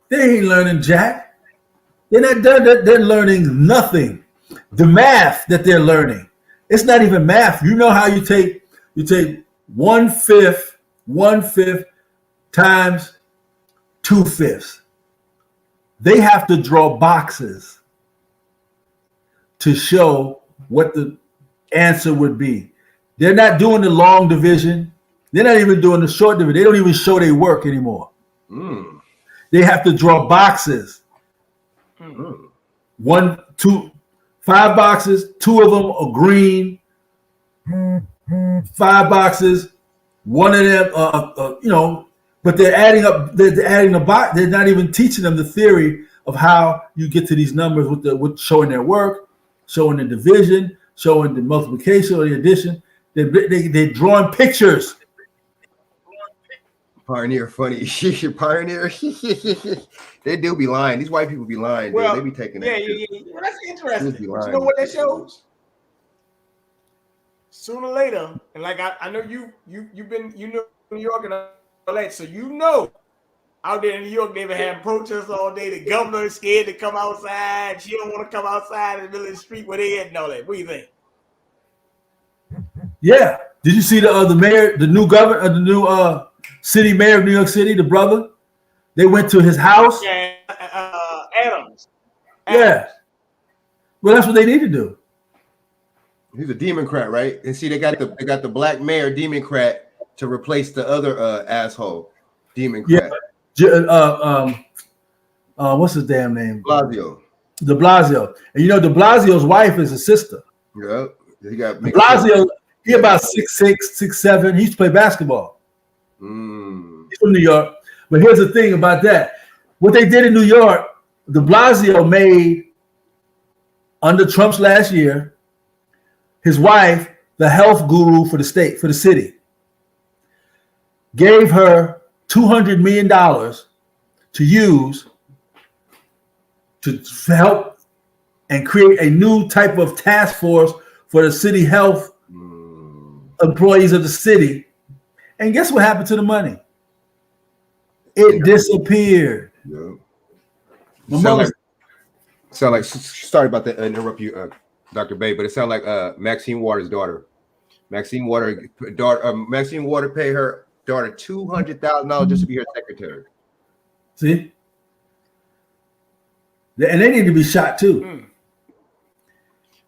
they ain't learning jack. They're not done. They're learning nothing. The math that they're learning, it's not even math. You know how you take 1/5 times 2/5. They have to draw boxes to show what the answer would be. They're not doing the long division. They're not even doing the short division. They don't even show their work anymore. They have to draw boxes. 1, 2, 5 boxes. 2 of them are green. 5 boxes. 1 of them, but they're adding up. They're adding the box. They're not even teaching them the theory of how you get to these numbers with showing their work, showing the division, showing the multiplication or the addition. They're drawing pictures. Pioneer, funny. Pioneer. They do be lying. These white people be lying. Well, dude. They be taking that. Yeah. Well, that's interesting. You know what that shows? Sooner or later, and like I know you've been New York and all that, so out there in New York they've been having protests all day. The governor is scared to come outside. She don't want to come outside in the middle of the street where they at and all that. What do you think? Yeah. Did you see the mayor, the new governor, the new city mayor of New York City, the brother? They went to his house. Yeah, Adams. Yeah. Well, that's what they need to do. He's a Democrat, right? And see, they got the black mayor Democrat to replace the other asshole Democrat. Yeah. What's his damn name? Blasio. De Blasio. And De Blasio's wife is a sister. Yep. He got De Blasio. He about 6'6", 6'7". He used to play basketball. He's from New York. But here's the thing about that. What they did in New York, de Blasio made, under Trump's last year, his wife the health guru for the state, for the city. Gave her $200 million to use to help and create a new type of task force for the city health employees of the city. And guess what happened to the money? It disappeared. Yeah. Sound like sorry about that, interrupt you, Dr. Bey, but it sounded like Maxine Waters' daughter. Maxine Waters paid her daughter $200,000 just to be her secretary. See? And they need to be shot too.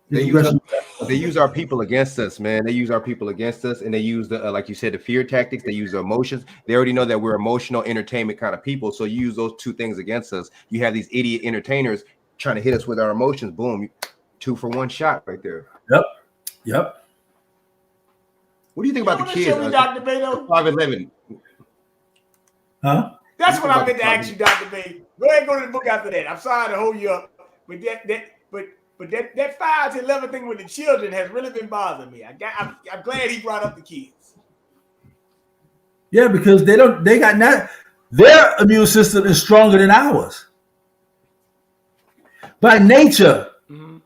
They use our people against us, man. They use our people against us, and they use the like you said, the fear tactics. They use the emotions. They already know that we're emotional entertainment kind of people, so you use those 2 things against us. You have these idiot entertainers trying to hit us with our emotions. Boom, 2 for 1 shot right there. Yep. What do you think about the kids? Dr. Beto? 5'11". Huh? That's what I meant to ask you, Dr. Bey. Go ahead and go to the book after that. I'm sorry to hold you up, but that 5 to 11 thing with the children has really been bothering me. I'm glad he brought up the kids. Yeah, because they got not, their immune system is stronger than ours. By nature,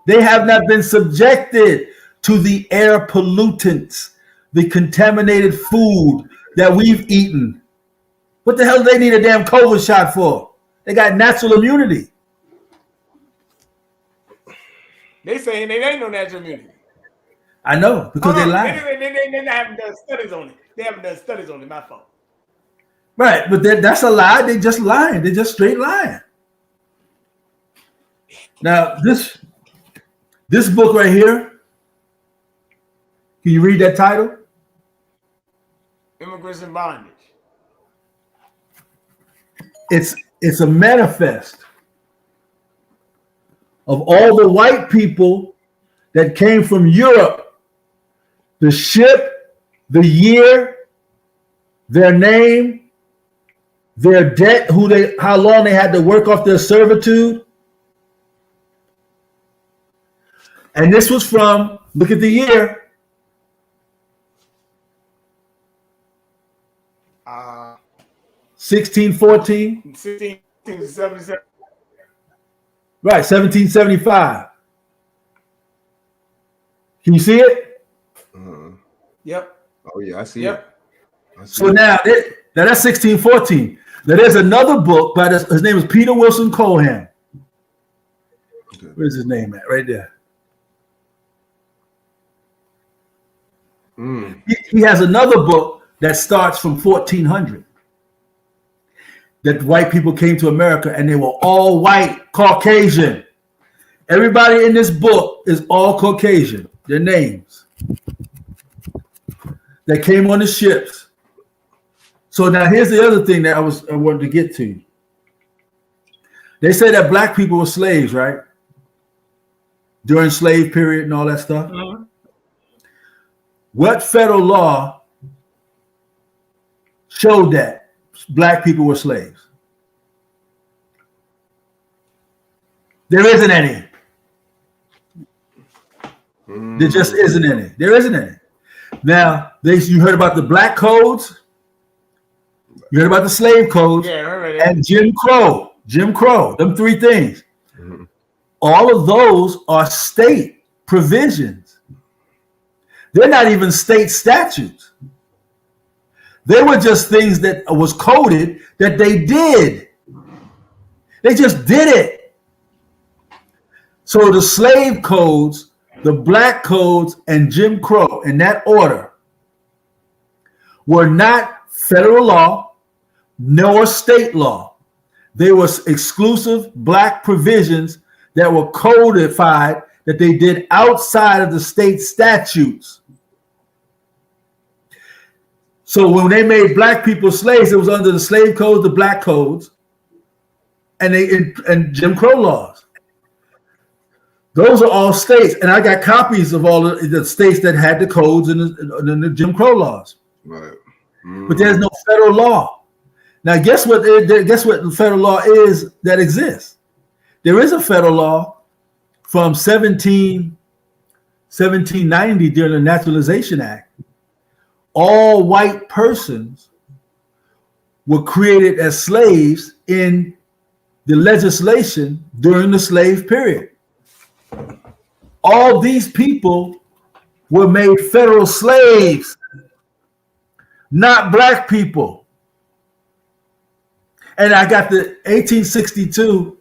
they have not been subjected to the air pollutants, the contaminated food that we've eaten. What the hell do they need a damn COVID shot for? They got natural immunity. They saying they ain't no natural immunity. I know, because they lie. They haven't done studies on it. They haven't done studies on it. My fault. Right, but that's a lie. They just lying. They just straight lying. Now, this book right here, can you read that title? Immigrants and Bondage. It's a manifest of all the white people that came from Europe, the ship, the year, their name, their debt, how long they had to work off their servitude. And this was from, look at the year. 1614. 1677. Right, 1775. Can you see it? Yep. Oh yeah, I see Yep. it. I see So it. now that's 1614. Now there's another book by his name is Peter Wilson Cohan. Okay. Where's his name at? Right there. He has another book that starts from 1400. That white people came to America and they were all white, Caucasian. Everybody in this book is all Caucasian. Their names. They came on the ships. So now here's the other thing that I wanted to get to. They say that black people were slaves, right? During slave period and all that stuff. Mm-hmm. What federal law showed that black people were slaves? There isn't any. There just isn't any. There isn't any. Now, you heard about the black codes, you heard about the slave codes, Yeah, I heard that. and Jim Crow. Jim Crow, them three things. All of those are state provisions. They're not even state statutes. They were just things that was coded that they did. They just did it. So the slave codes, the black codes, and Jim Crow in that order were not federal law nor state law. They were exclusive black provisions that were codified that they did outside of the state statutes. So when they made black people slaves, it was under the slave codes, the black codes, and Jim Crow laws. Those are all states, and I got copies of all the states that had the codes and the Jim Crow laws. Right. But there's no federal law. Now, guess what? Guess what the federal law is that exists? There is a federal law from 1790 during the Naturalization Act. All white persons were created as slaves in the legislation during the slave period. All these people were made federal slaves, not black people. And I got the 1862,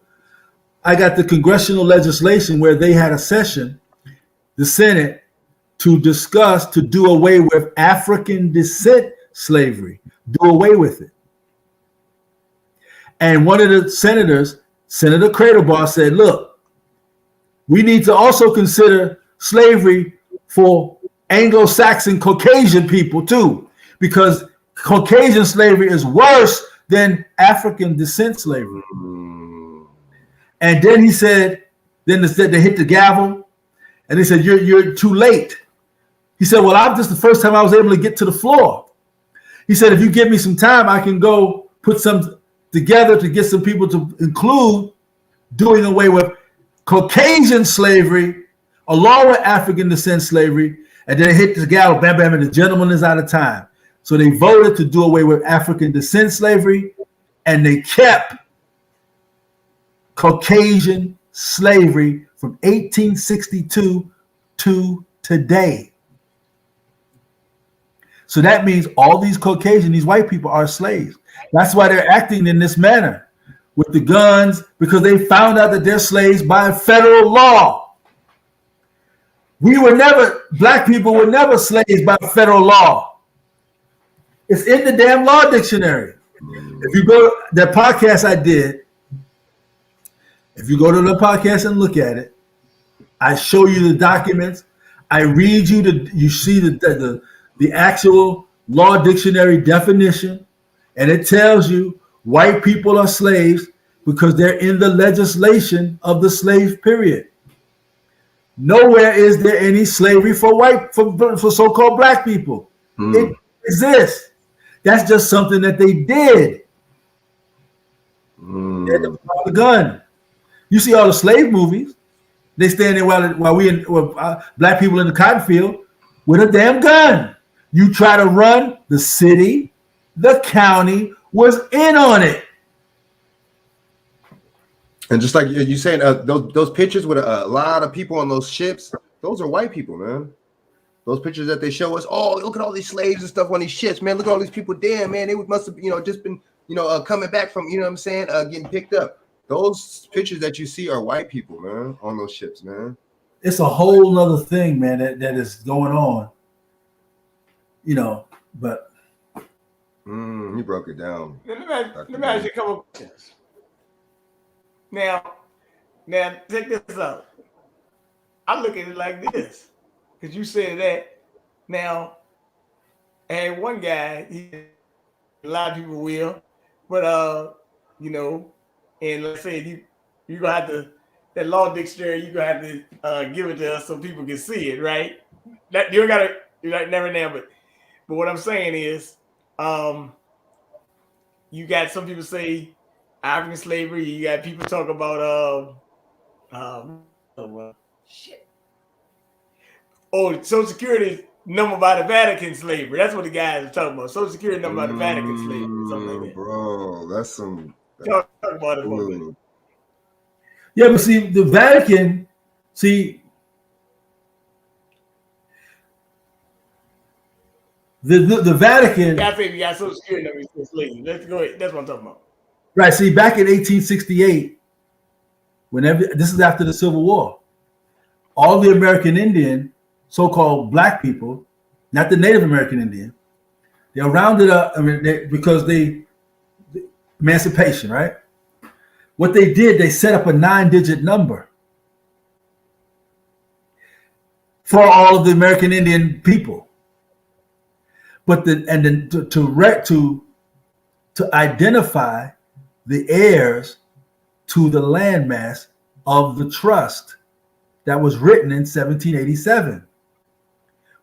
I got the congressional legislation where they had a session, the Senate, to discuss to do away with African descent slavery, do away with it. And one of the senators, Senator Craterbar, said, look, we need to also consider slavery for Anglo-Saxon Caucasian people too, because Caucasian slavery is worse than African descent slavery. And then he said, then they hit the gavel and they said, you're too late. He said, well, this is the first time I was able to get to the floor. He said, if you give me some time, I can go put some together to get some people to include doing away with Caucasian slavery along with African descent slavery. And then it hit the gavel, bam, bam, and the gentleman is out of time. So they voted to do away with African descent slavery, and they kept Caucasian slavery from 1862 to today. So that means all these Caucasian, these white people are slaves. That's why they're acting in this manner with the guns, because they found out that they're slaves by federal law. Black people were never slaves by federal law. It's in the damn law dictionary. If you go to that podcast I did, if you go to the podcast and look at it, I show you the documents. I read you you see the actual law dictionary definition, and it tells you white people are slaves because they're in the legislation of the slave period. Nowhere is there any slavery for so-called black people. It exists. That's just something that they did. They had to pull the gun. You see all the slave movies. They stand there while black people in the cotton field with a damn gun. You try to run, the city, the county was in on it. And just like you saying, those pictures with a lot of people on those ships, those are white people, man. Those pictures that they show us, oh, look at all these slaves and stuff on these ships, man. Look at all these people. Damn, man, they must have, just been, coming back from, what I'm saying, getting picked up. Those pictures that you see are white people, man, on those ships, man. It's a whole nother thing, man, that is going on. But he broke it down. Let me ask you a couple of questions. Now, check this out. I look at it like this, because you said that. Now, I had one guy, a lot of people will, but and let's say you're gonna have to, that law dictionary, you're gonna have to give it to us so people can see it, right? That you gotta, never now, but what I'm saying is, you got some people say African slavery. You got people talk about Social Security number by the Vatican slavery. That's what the guys are talking about. Social Security number by the Vatican slavery, something like that. Bro, that's some. Talk about it a little bit. Yeah, but see, the Vatican, the Vatican. I think we got Social Security number slavery. Let's go ahead. That's what I'm talking about. Right. See, back in 1868, this is after the Civil War, all the American Indian, so-called black people, not the Native American Indian, they're rounded up. Because emancipation, right? What they did, they set up a 9-digit number for all of the American Indian people. But to identify the heirs to the landmass of the trust that was written in 1787,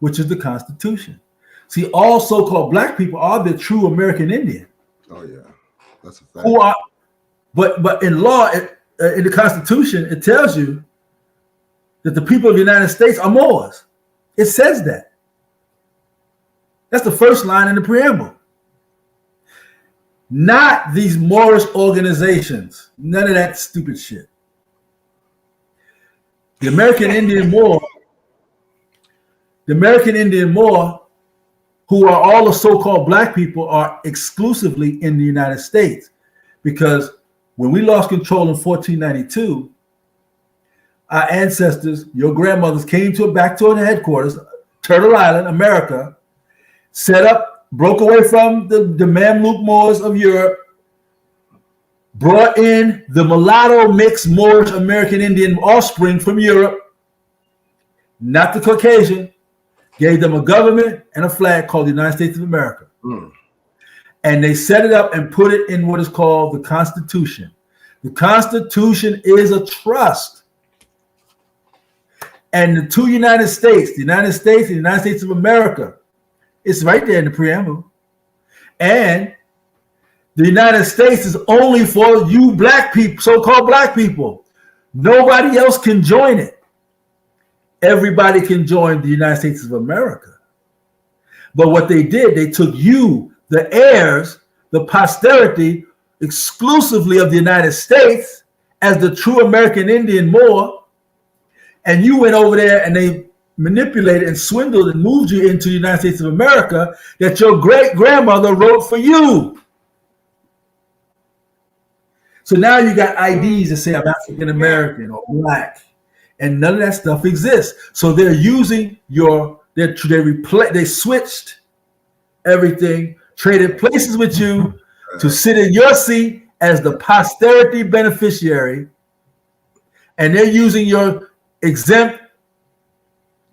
which is the Constitution. See, all so-called black people are the true American Indian. Oh yeah, that's a fact. But in law, in the Constitution, it tells you that the people of the United States are Moors. It says that. That's the first line in the preamble. Not these Moorish organizations. None of that stupid shit. The American Indian Moor, who are all the so-called black people, are exclusively in the United States. Because when we lost control in 1492, our ancestors, your grandmothers, came back to our headquarters, Turtle Island, America, set up, broke away from the Mamluk Moors of Europe, brought in the mulatto mixed Moorish American Indian offspring from Europe, not the Caucasian, gave them a government and a flag called the United States of America. And they set it up and put it in what is called the Constitution. The Constitution is a trust. And the two United States, the United States and the United States of America, it's right there in the preamble. And the United States is only for you black people, so-called black people. Nobody else can join it. Everybody can join the United States of America. But what they did, they took you, the heirs, the posterity, exclusively of the United States, as the true American Indian Moor, and you went over there and they manipulated and swindled and moved you into the United States of America that your great-grandmother wrote for you. So now you got IDs that say I'm African American or black, and none of that stuff exists. So they're using they switched everything, traded places with you to sit in your seat as the posterity beneficiary, and they're using your exempt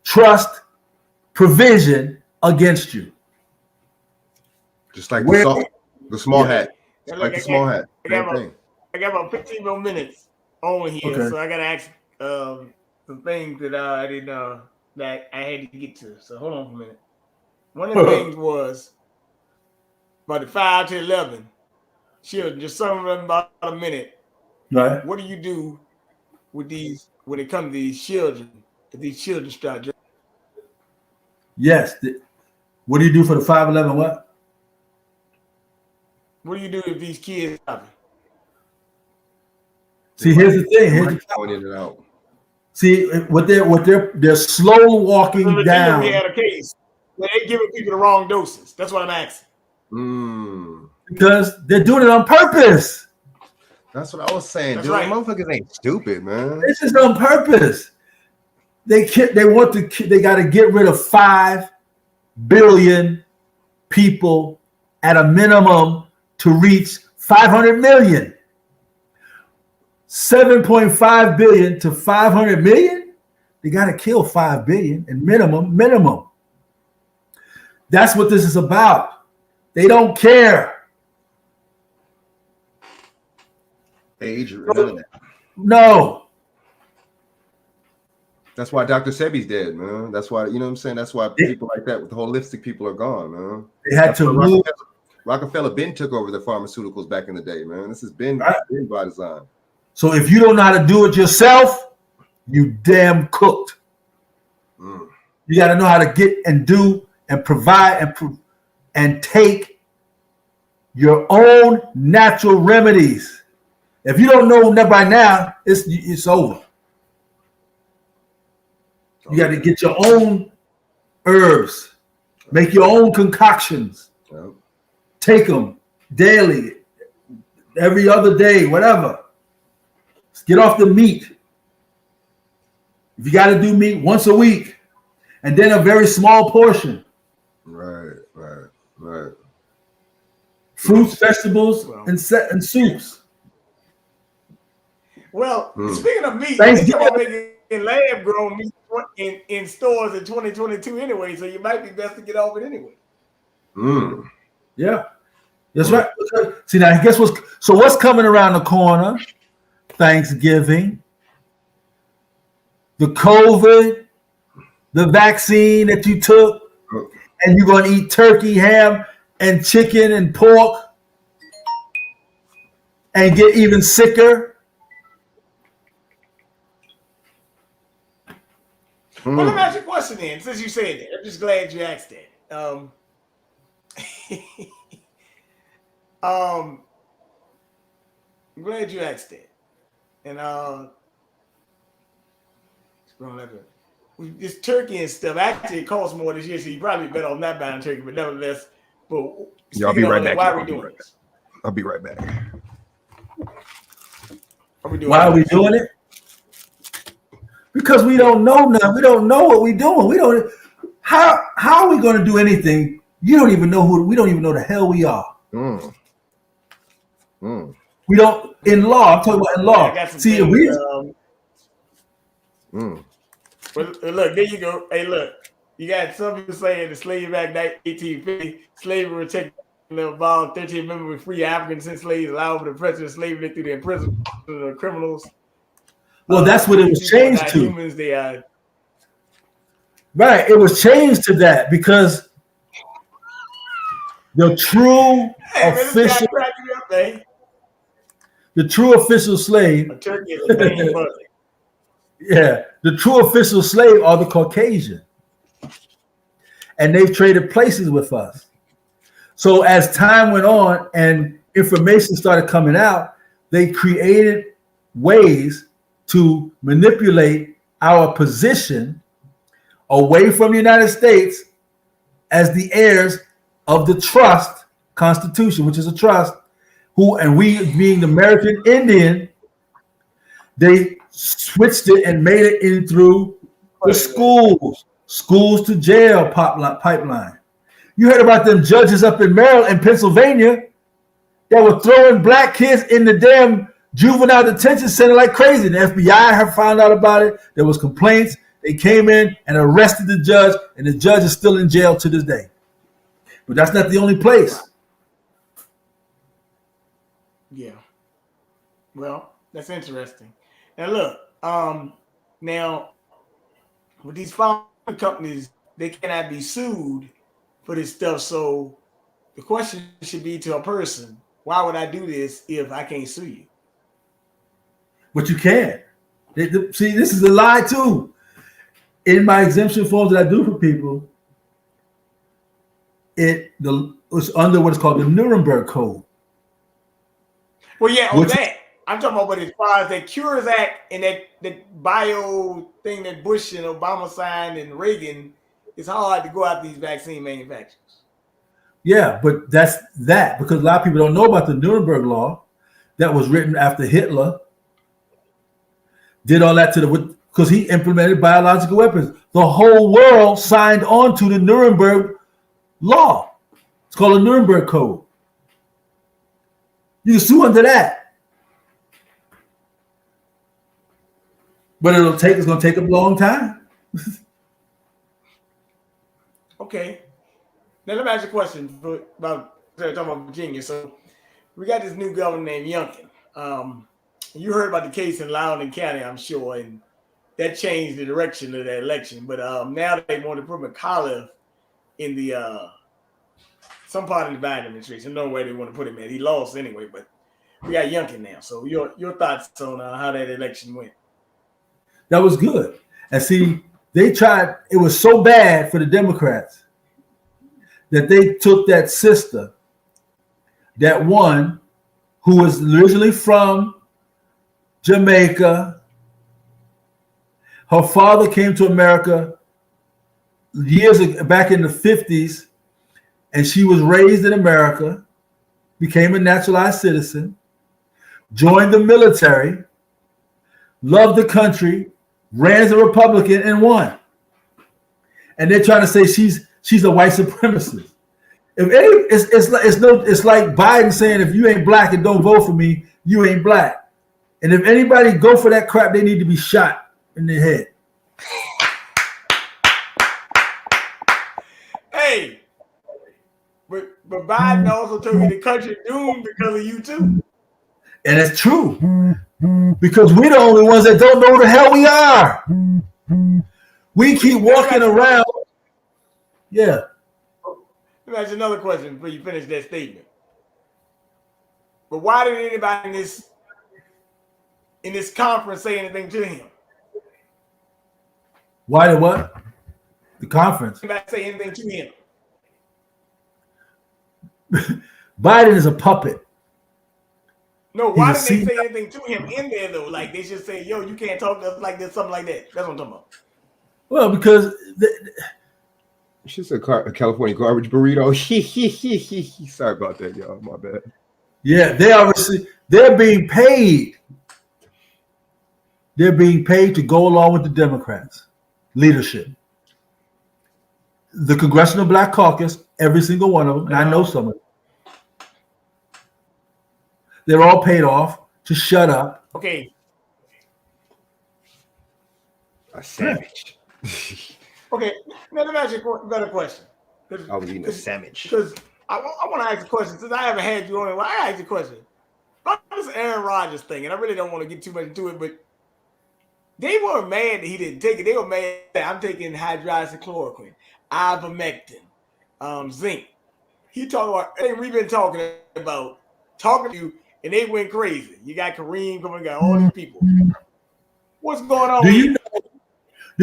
trust provision against you. Just like the small hat. Look, Like the small hat. I got about 15 more minutes on here, Okay. so I gotta ask some things that I didn't that I had to get to. So hold on for a minute. One of the things was about the 5 to 11 children, just some of them about a minute. Right. What do you do with these when it comes to these children? If these children start drinking? Yes. What do you do for the 511 what? What do you do if these kids stop? See, here's the thing. Going in and out. See what they're slow walking down. We had a case where they're giving people the wrong doses. That's what I'm asking. Because they're doing it on purpose. That's what I was saying. That's Dude, right. Motherfuckers ain't stupid, man. This is on purpose. They got to get rid of 5 billion people at a minimum to reach 500 million. 7.5 billion to 500 million. They got to kill 5 billion and minimum. That's what this is about. They don't care. Age, none of that. No. That's why Dr. Sebi's dead, man. That's why, you know what I'm saying? That's why people like that with the holistic people are gone, man. They had to move. Rockefeller Ben took over the pharmaceuticals back in the day, man. This has been by design. So if you don't know how to do it yourself, you damn cooked. You got to know how to get and do and provide and take your own natural remedies. If you don't know that by now, it's over. You got to get your own herbs, make your own concoctions, take them daily, every other day, whatever. Get off the meat. If you got to do meat once a week, and then a very small portion. Right. Fruits, vegetables, and soups. Well, speaking of meat, Thanksgiving. they're making lab-grown meat in stores in 2022 anyway, so you might be best to get off it anyway. Yeah, that's right. See, now guess what's coming around the corner? Thanksgiving, the COVID, the vaccine that you took, and you're going to eat turkey, ham, and chicken and pork and get even sicker. Well, let me ask you a question then, since you said that. I'm just glad you asked that. I'm glad you asked that. And this turkey and stuff actually it costs more this year, so you probably better off not buying turkey, but nevertheless, Yeah, I'll be right back. Why are we doing this? I'll be right back. Why are we doing it? Because we don't know now. We don't know what we're doing. We don't. How are we going to do anything? You don't even know who. We don't even know the hell we are. We don't. In law, I'm talking about in law. See, if we. Well, look, there you go. Hey, look, you got some people saying the Slave Act 1850, slavery protected involved 13 members with free Africans and slaves allowed for the oppression of slavery through the imprisonment of criminals. Well, that's what it was changed to. Humans, they are. Right, it was changed to that because the true official, the true official slave. A turkey is a thing, but yeah, the true official slave are the Caucasian. and they've traded places with us. So as time went on and information started coming out, they created ways to manipulate our position away from the United States as the heirs of the trust constitution, which is a trust, and we being the American Indian, they switched it and made it in through the schools to jail pipeline. You heard about them judges up in Maryland and Pennsylvania that were throwing black kids in the damn juvenile detention center like crazy. The FBI have found out about it. There was complaints. They came in and arrested the judge, and the judge is still in jail to this day. But that's not the only place. Yeah. Well, that's interesting. Now look, now with these pharma companies, they cannot be sued for this stuff. So the question should be to a person, why would I do this if I can't sue you? But you can. See, this is a lie too. In my exemption forms that I do for people, it's under what is called the Nuremberg Code. Well, yeah, on that. I'm talking about, but as far as that Cures Act and that bio thing that Bush and Obama signed and Reagan, it's hard to go out these vaccine manufacturers. Yeah, but that's that, because a lot of people don't know about the Nuremberg Law that was written after Hitler did all that because he implemented biological weapons. The whole world signed on to the Nuremberg Law. It's called the Nuremberg Code. You can sue under that. But it's going to take a long time. Okay. Now let me ask you a question about talking about Virginia. So we got this new governor named Youngkin. You heard about the case in Loudoun County, I'm sure, and that changed the direction of that election. But now they want to put McAuliffe in the some part of the Biden administration. No way they want to put him in. He lost anyway, but we got Youngkin now. So your thoughts on how that election went? That was good. And see, they tried, it was so bad for the Democrats that they took that sister that won, who was originally from Jamaica. Her father came to America years back in the 50s, and she was raised in America, became a naturalized citizen, joined the military, loved the country, ran as a Republican and won. And they're trying to say she's a white supremacist. It's like Biden saying, if you ain't black and don't vote for me, you ain't black. And if anybody go for that crap, they need to be shot in the head. Hey, but Biden also told you the country doomed because of you too. And it's true. Because we're the only ones that don't know who the hell we are. We keep walking around. Yeah. Let me ask you another question before you finish that statement. But why did anybody in this conference say anything to him? Why did what? The conference. Anybody say anything to him? Biden is a puppet. No, why didn't they say anything to him in there though? Like they should say, "Yo, you can't talk to us like this," something like that. That's what I'm talking about. Well, because she's a California garbage burrito. Sorry about that, y'all. My bad. Yeah, they're being paid. They're being paid to go along with the Democrats leadership. The Congressional Black Caucus, every single one of them, and I know some of them. They're all paid off to shut up. Okay. A sandwich. Okay. Now let me ask you a better question. I was eating a sandwich. Because I want to ask a question. Since I haven't had you on it, well, I ask you a question. About this Aaron Rodgers thing, and I really don't want to get too much into it, but they weren't mad that he didn't take it. They were mad that I'm taking hydroxychloroquine, ivermectin, zinc. He talked about everything we've been talking to you. And they went crazy. You got Kareem coming, got all these people. What's going on? Do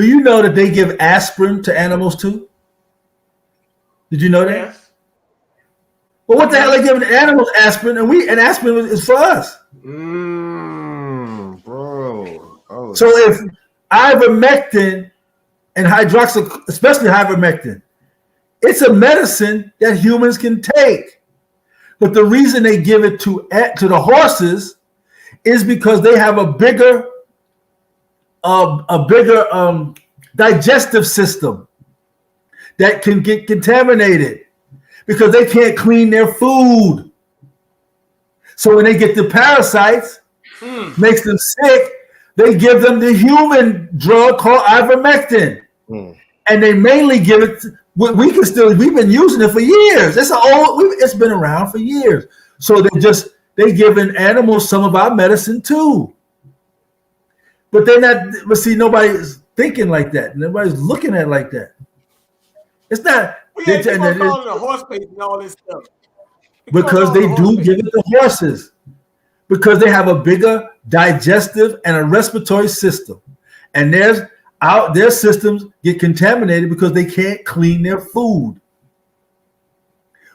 you know that they give aspirin to animals too? Did you know that? Yes. Well, what the hell are they giving the animals aspirin, and aspirin is for us? Bro. Oh, so if ivermectin and especially ivermectin, it's a medicine that humans can take. But the reason they give it to the horses is because they have a bigger digestive system that can get contaminated because they can't clean their food. So when they get the parasites, makes them sick, they give them the human drug called ivermectin. And they mainly give it, we've been using it for years. It's been around for years. So they giving animals some of our medicine too. But nobody's thinking like that. Nobody's looking at it like that. It's not. People calling the horse paste and all this stuff. Because they do give it to horses. Because they have a bigger digestive and a respiratory system. And their systems get contaminated because they can't clean their food.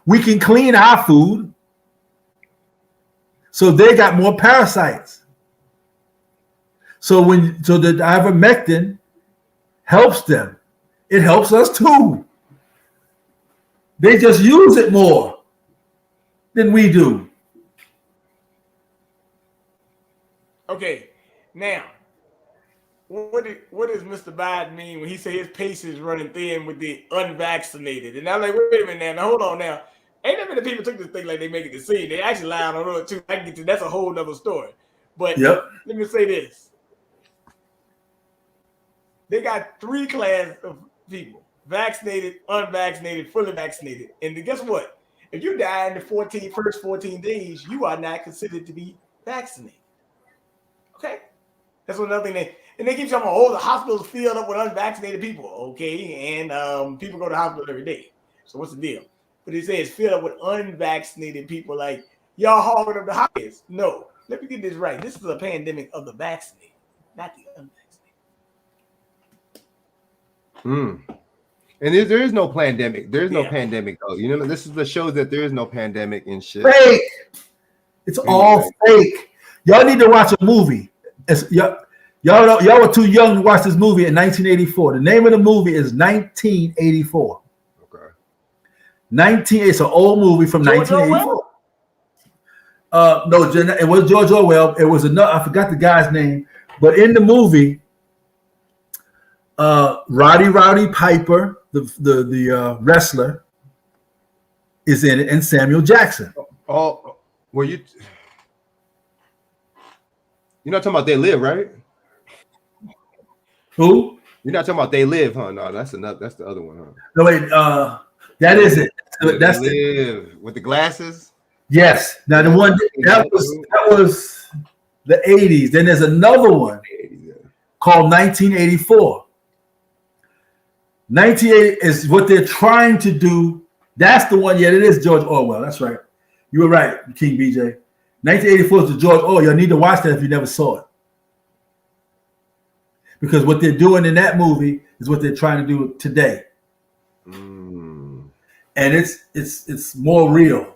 We can clean our food. So they got more parasites. So the ivermectin helps them. It helps us too. They just use it more than we do. Okay, now, what does Mr. Biden mean when he say his patients running thin with the unvaccinated? And I'm like, wait a minute now hold on now. Ain't that many people took this thing like they make it the scene. They actually lying on it too. I can get to that's a whole nother story. But let me say this. They got 3 classes of people: vaccinated, unvaccinated, fully vaccinated. And guess what? If you die in the first 14 days, you are not considered to be vaccinated. Okay? That's another thing. And they keep talking about, the hospitals filled up with unvaccinated people. Okay, and people go to the hospital every day. So what's the deal? But they say it's filled up with unvaccinated people. Like, y'all hogging up the hospitals. No, let me get this right. This is a pandemic of the vaccinated, not the unvaccinated. And there is no pandemic. There's no pandemic though. You know, this is the show that there is no pandemic and shit. Fake. It's all fake. Y'all need to watch a movie. Y'all were too young to watch this movie in 1984. The name of the movie is 1984. Okay. It's an old movie from George 1984. No, it was George Orwell. It was I forgot the guy's name, but in the movie, Roddy Piper, the wrestler, is in it, and Samuel Jackson. Oh, were you? You're not talking about They Live, right? Who? You're not talking about They Live, huh? No, that's the other one, huh? No, wait. That is it. That's Live with the glasses. Yes. Now the one that was the 80s. Then there's another one called 1984. 1980 is what they're trying to do. That's the one. Yeah, it is George Orwell. That's right. You were right, King BJ. 1984 is the George Orwell. You need to watch that if you never saw it. Because what they're doing in that movie is what they're trying to do today. And it's more real.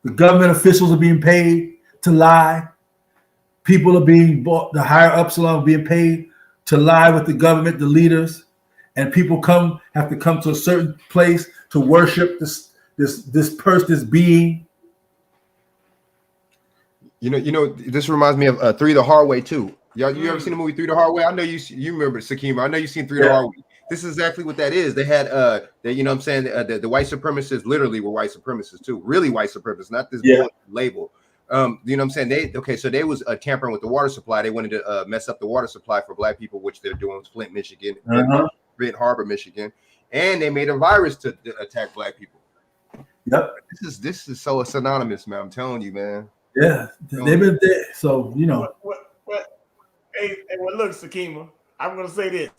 The government officials are being paid to lie. People are being bought, the higher ups are being paid to lie with the government, the leaders. And people have to come to a certain place to worship this being. You know, this reminds me of Three the Hard Way too. You ever seen the movie Three the Hard Way? I know you remember Sakima. I know you've seen Three the Hard Way. This is exactly what that is. They had you know what I'm saying, the white supremacists literally were white supremacists too. Really white supremacists, not this label. You know what I'm saying? They was tampering with the water supply. They wanted to mess up the water supply for black people, which they're doing in Flint, Michigan, Flint Harbor, Michigan, and they made a virus to attack black people. Yep. This is so synonymous, man. I'm telling you, man. Yeah, they've been there. So you know. Hey, well, look, Sakima, I'm gonna say this.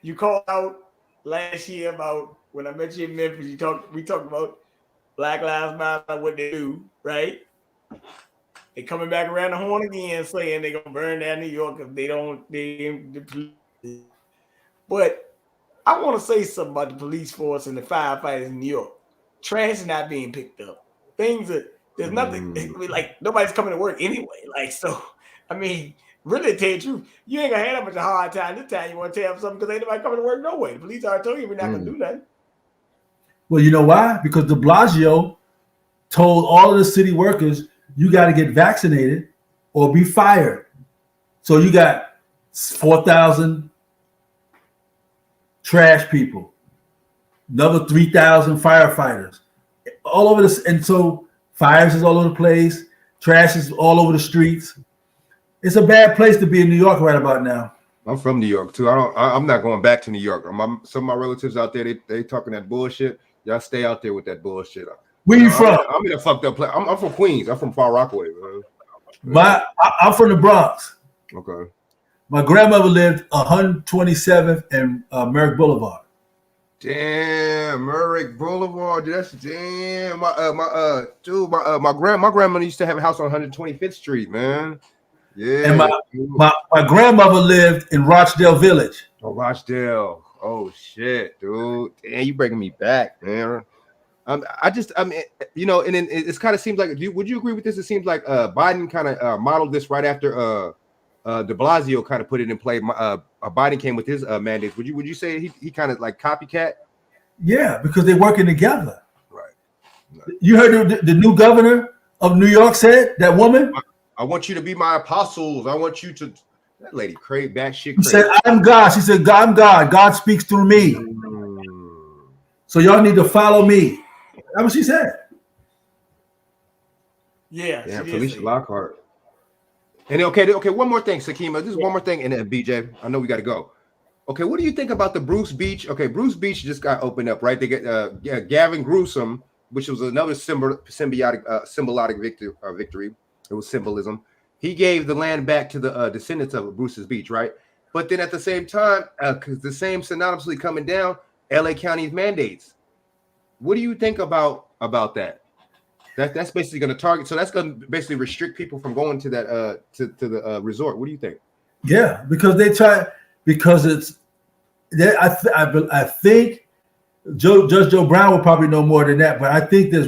You called out last year about when I met you in Memphis. We talked about Black Lives Matter, what they do, right? They coming back around the horn again, saying they're gonna burn down New York if they don't. But I want to say something about the police force and the firefighters in New York. Trash is not being picked up. Things that there's nothing. I mean, like nobody's coming to work anyway. Like so, I mean, really, to tell you the truth, you ain't gonna have that much of a hard time this time. You want to tell them something because ain't nobody coming to work no way. The police already told you we're not gonna do nothing. Well, you know why? Because de Blasio told all of the city workers, you got to get vaccinated or be fired. So you got 4,000 trash people, another 3,000 firefighters, all over this. And so fires is all over the place. Trash is all over the streets. It's a bad place to be in New York right about now. I'm from New York too. I'm not going back to New York. Some of my relatives out there, they talking that bullshit. Y'all stay out there with that bullshit. Where you from? I'm in a fucked up place. I'm from Queens. I'm from Far Rockaway, man. I'm from the Bronx. Okay. My grandmother lived 127th and Merrick Boulevard. Damn, Merrick Boulevard. That's damn. My grandma used to have a house on 125th Street, man. Yeah. And my grandmother lived in Rochdale Village. Oh, Rochdale. Oh shit, dude. Damn, you breaking me back, man. I mean, you know, and then it kind of seems like. Would you agree with this? It seems like Biden kind of modeled this right after de Blasio kind of put it in play. Biden came with his mandates. Would you say he kind of like copycat? Yeah, because they're working together. Right. You heard the new governor of New York said, that woman? I want you to be my apostles. I want you to. That lady crazy, batshit She crazy. said, I'm God. She said, I'm God. God speaks through me. So y'all need to follow me. That's what she said. Yeah. Felicia Lockhart. And okay, one more thing, Sakima. This is one more thing, and then BJ, I know we got to go. Okay, what do you think about the Bruce Beach? Okay, Bruce Beach just got opened up, right? They get Gavin Newsom, which was another symbolic victory. It was symbolism. He gave the land back to the descendants of Bruce's Beach, right? But then at the same time, because the same synonymously coming down, LA County's mandates. What do you think about that? That's basically going to target. So that's going to basically restrict people from going to that to the resort. What do you think? Yeah, because they try it's. I think Judge Joe Brown will probably know more than that, but I think there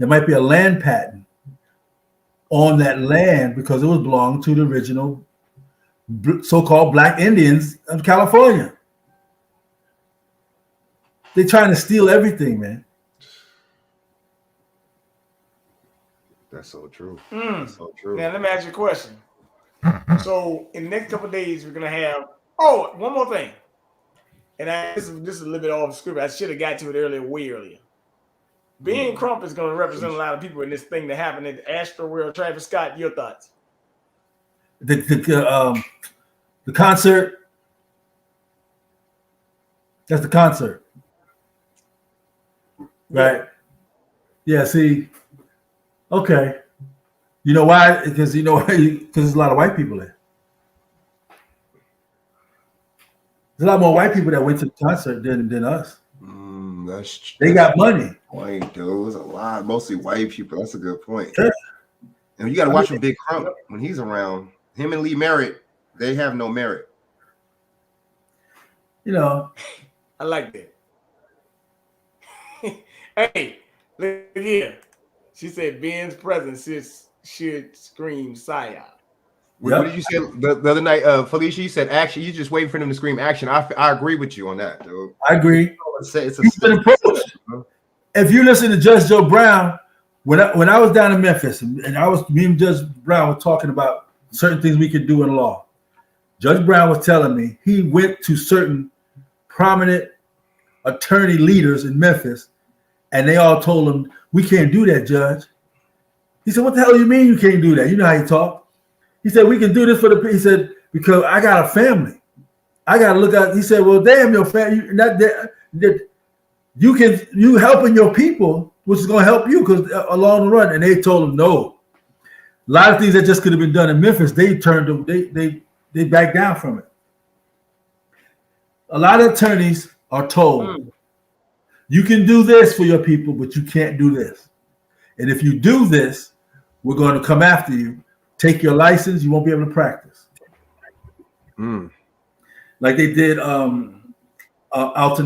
might be a land patent on that land because it was belonging to the original so-called Black Indians of California. They're trying to steal everything, man. That's so true. That's so true. Now let me ask you a question. So in the next couple of days, we're gonna have. Oh, one more thing. And this is a little bit off script. I should have got to it way earlier. Ben Crump is going to represent a lot of people in this thing that happened at Astro World. Travis Scott, your thoughts? The concert. That's the concert, right? Yeah. See, okay. You know why? Because there's a lot of white people there. There's a lot more white people that went to the concert than us. They got money. Point, dude. It was a lot, mostly white people. That's a good point. Yeah. And you got to watch with Big Crump when he's around. Him and Lee Merritt, they have no merit. You know, I like that. Hey, look here. She said Ben's presence should scream psyop. What did you say the other night, Felicia? You said action. You just waiting for them to scream action. I agree with you on that, dude. I agree. It's been approached. If you listen to Judge Joe Brown, when I was down in Memphis, and me and Judge Brown were talking about certain things we could do in law. Judge Brown was telling me he went to certain prominent attorney leaders in Memphis, and they all told him, "We can't do that, Judge." He said, "What the hell do you mean you can't do that? You know how you talk." He said, "We can do this for the." He said, "Because I got a family. I got to look out." He said, "Well, damn, your family. You helping your people, which is going to help you because along the run." And they told him no. A lot of things that just could have been done in Memphis, they backed down from it. A lot of attorneys are told, "You can do this for your people, but you can't do this. And if you do this, we're going to come after you. Take your license. You won't be able to practice." like they did Alton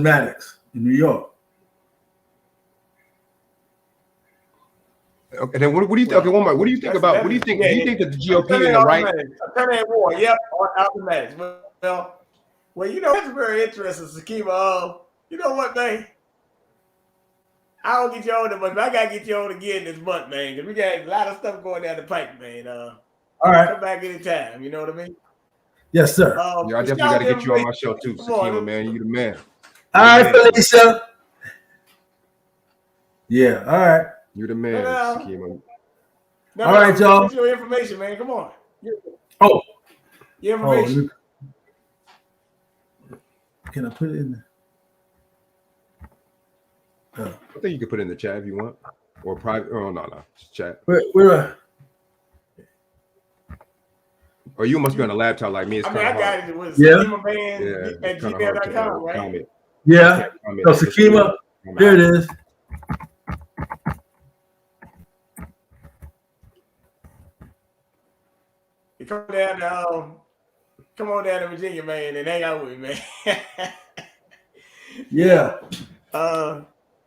Maddox in New York. Okay, then what do you think? Okay, one more. What do you think about? What do you think? Do you think that the GOP in the right? Attorney at war. Yep, automatics. Well, you know that's very interesting, Sakima. You know what, man? I don't get you on it, but I gotta get you on again this month, man, because we got a lot of stuff going down the pipe, man. All right, come back anytime. You know what I mean? Yes, sir. Yeah, I definitely got to get you on my show too, Sakima, man. You the man. All right, Felicia. Yeah, all right. You the man, Sakima. All right, y'all. Get your information, man. Come on. Oh, your information. Can I put it in there? I think you can put it in the chat if you want, or private. Oh no, just chat. Where? Or you must be on a laptop like me. It's kind of hard. I got it. It was Sakima Bey at gmail.com, right? Comment. Yeah. So Sakima, here it is. You come on down to Virginia, man, and hang out with me, man. Yeah.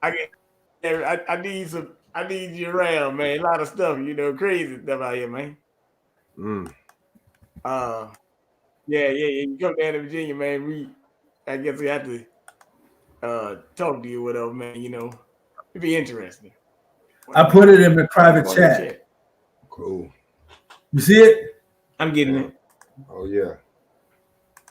I need you around, man. A lot of stuff, crazy stuff out here, man. Yeah. You come down to Virginia, man. I guess we have to talk to you, whatever, man. It'd be interesting. I put it in the private chat. Cool. You see it? I'm getting it. Oh yeah.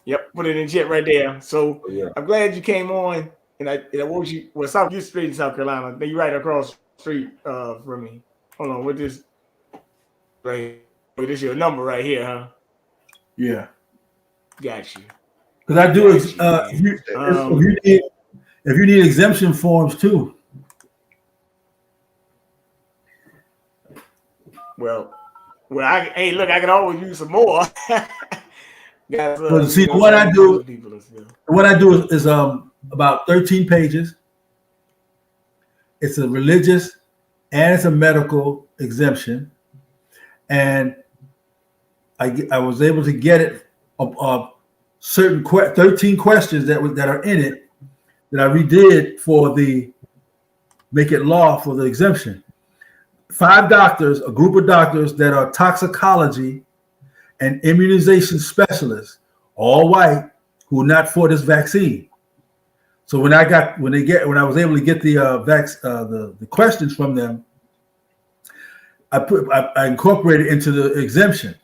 Yep, put it in chat right there. So yeah. I'm glad you came on, and I want you. Well, you're straight in South Carolina. Then you right across the street from me. Hold on, with this right? With this your number right here, huh? Yeah. Got you. Because I do. If you need exemption forms too. Well, I can always use some more. See, what I do is about 13 pages. It's a religious and it's a medical exemption, and I was able to get it certain 13 questions that are in it that I redid for the make it law for the exemption. 5 doctors, a group of doctors that are toxicology and immunization specialists, all white, who are not for this vaccine. So when I was able to get the questions from them, I incorporated into the exemption.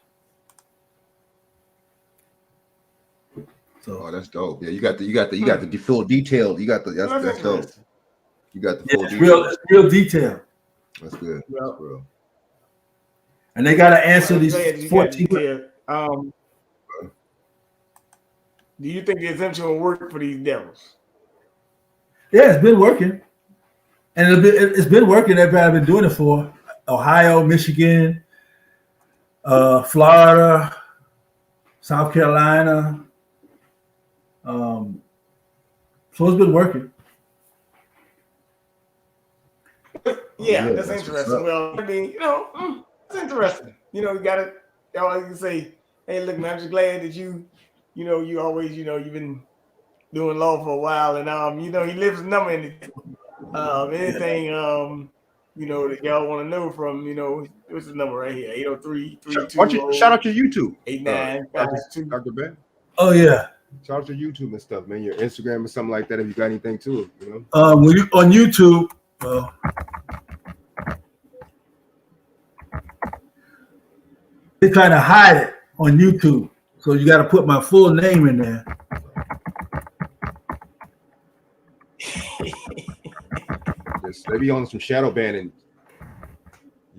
So that's dope. Yeah, you got the full detail. That's dope. You got the full detail. Real detail. That's good. Well, real. And they got to answer these 14. Do you think the exemption will work for these devils? Yeah, it's been working, and it's been working. Everybody been doing it for Ohio, Michigan, Florida, South Carolina. So it's been working. Yeah, that's interesting. Well, I mean, it's interesting. You got to always can say, "Hey, look, man, I'm just glad that you always, you've been doing law for a while, and he lives a number in it. Anything, that y'all want to know from, what's the number right here? 803-320. Shout out your YouTube. 8952. Dr. Ben. Oh yeah. Shout out to YouTube and stuff, man. Your Instagram or something like that. If you got anything to it, When you on YouTube. They trying to hide it on YouTube, so you got to put my full name in there. They be on some shadow banning.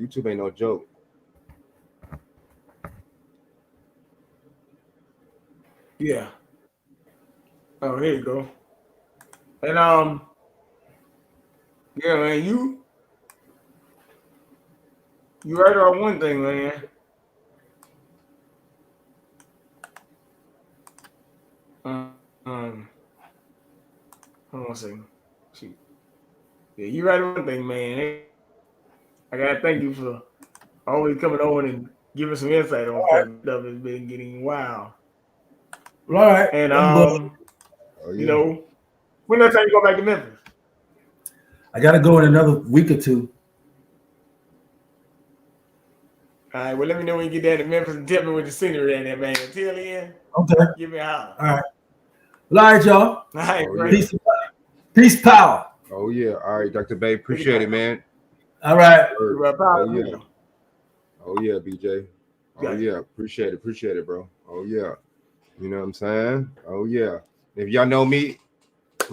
YouTube ain't no joke. Yeah. Oh, here you go. And yeah, man, you right on one thing, man. Hold on a second. Shoot. Yeah, you right on one thing, man. I gotta thank you for always coming on and giving some insight on stuff. Has been getting wild. All right. And Oh, you know, when next time you go back to Memphis? I got to go in another week or two. All right, well, let me know when you get down to Memphis and tell me what the scenery in there, man. Until then, Okay. give me a holler. All right. All right, y'all. All right, Oh, great. yeah. Peace, power. Oh yeah. All right, Dr. Bay. Appreciate it, man. All right. Oh yeah. Oh yeah, BJ. Oh Gotcha. yeah. Appreciate it, bro. Oh yeah. You know what I'm saying? Oh yeah. If y'all know me,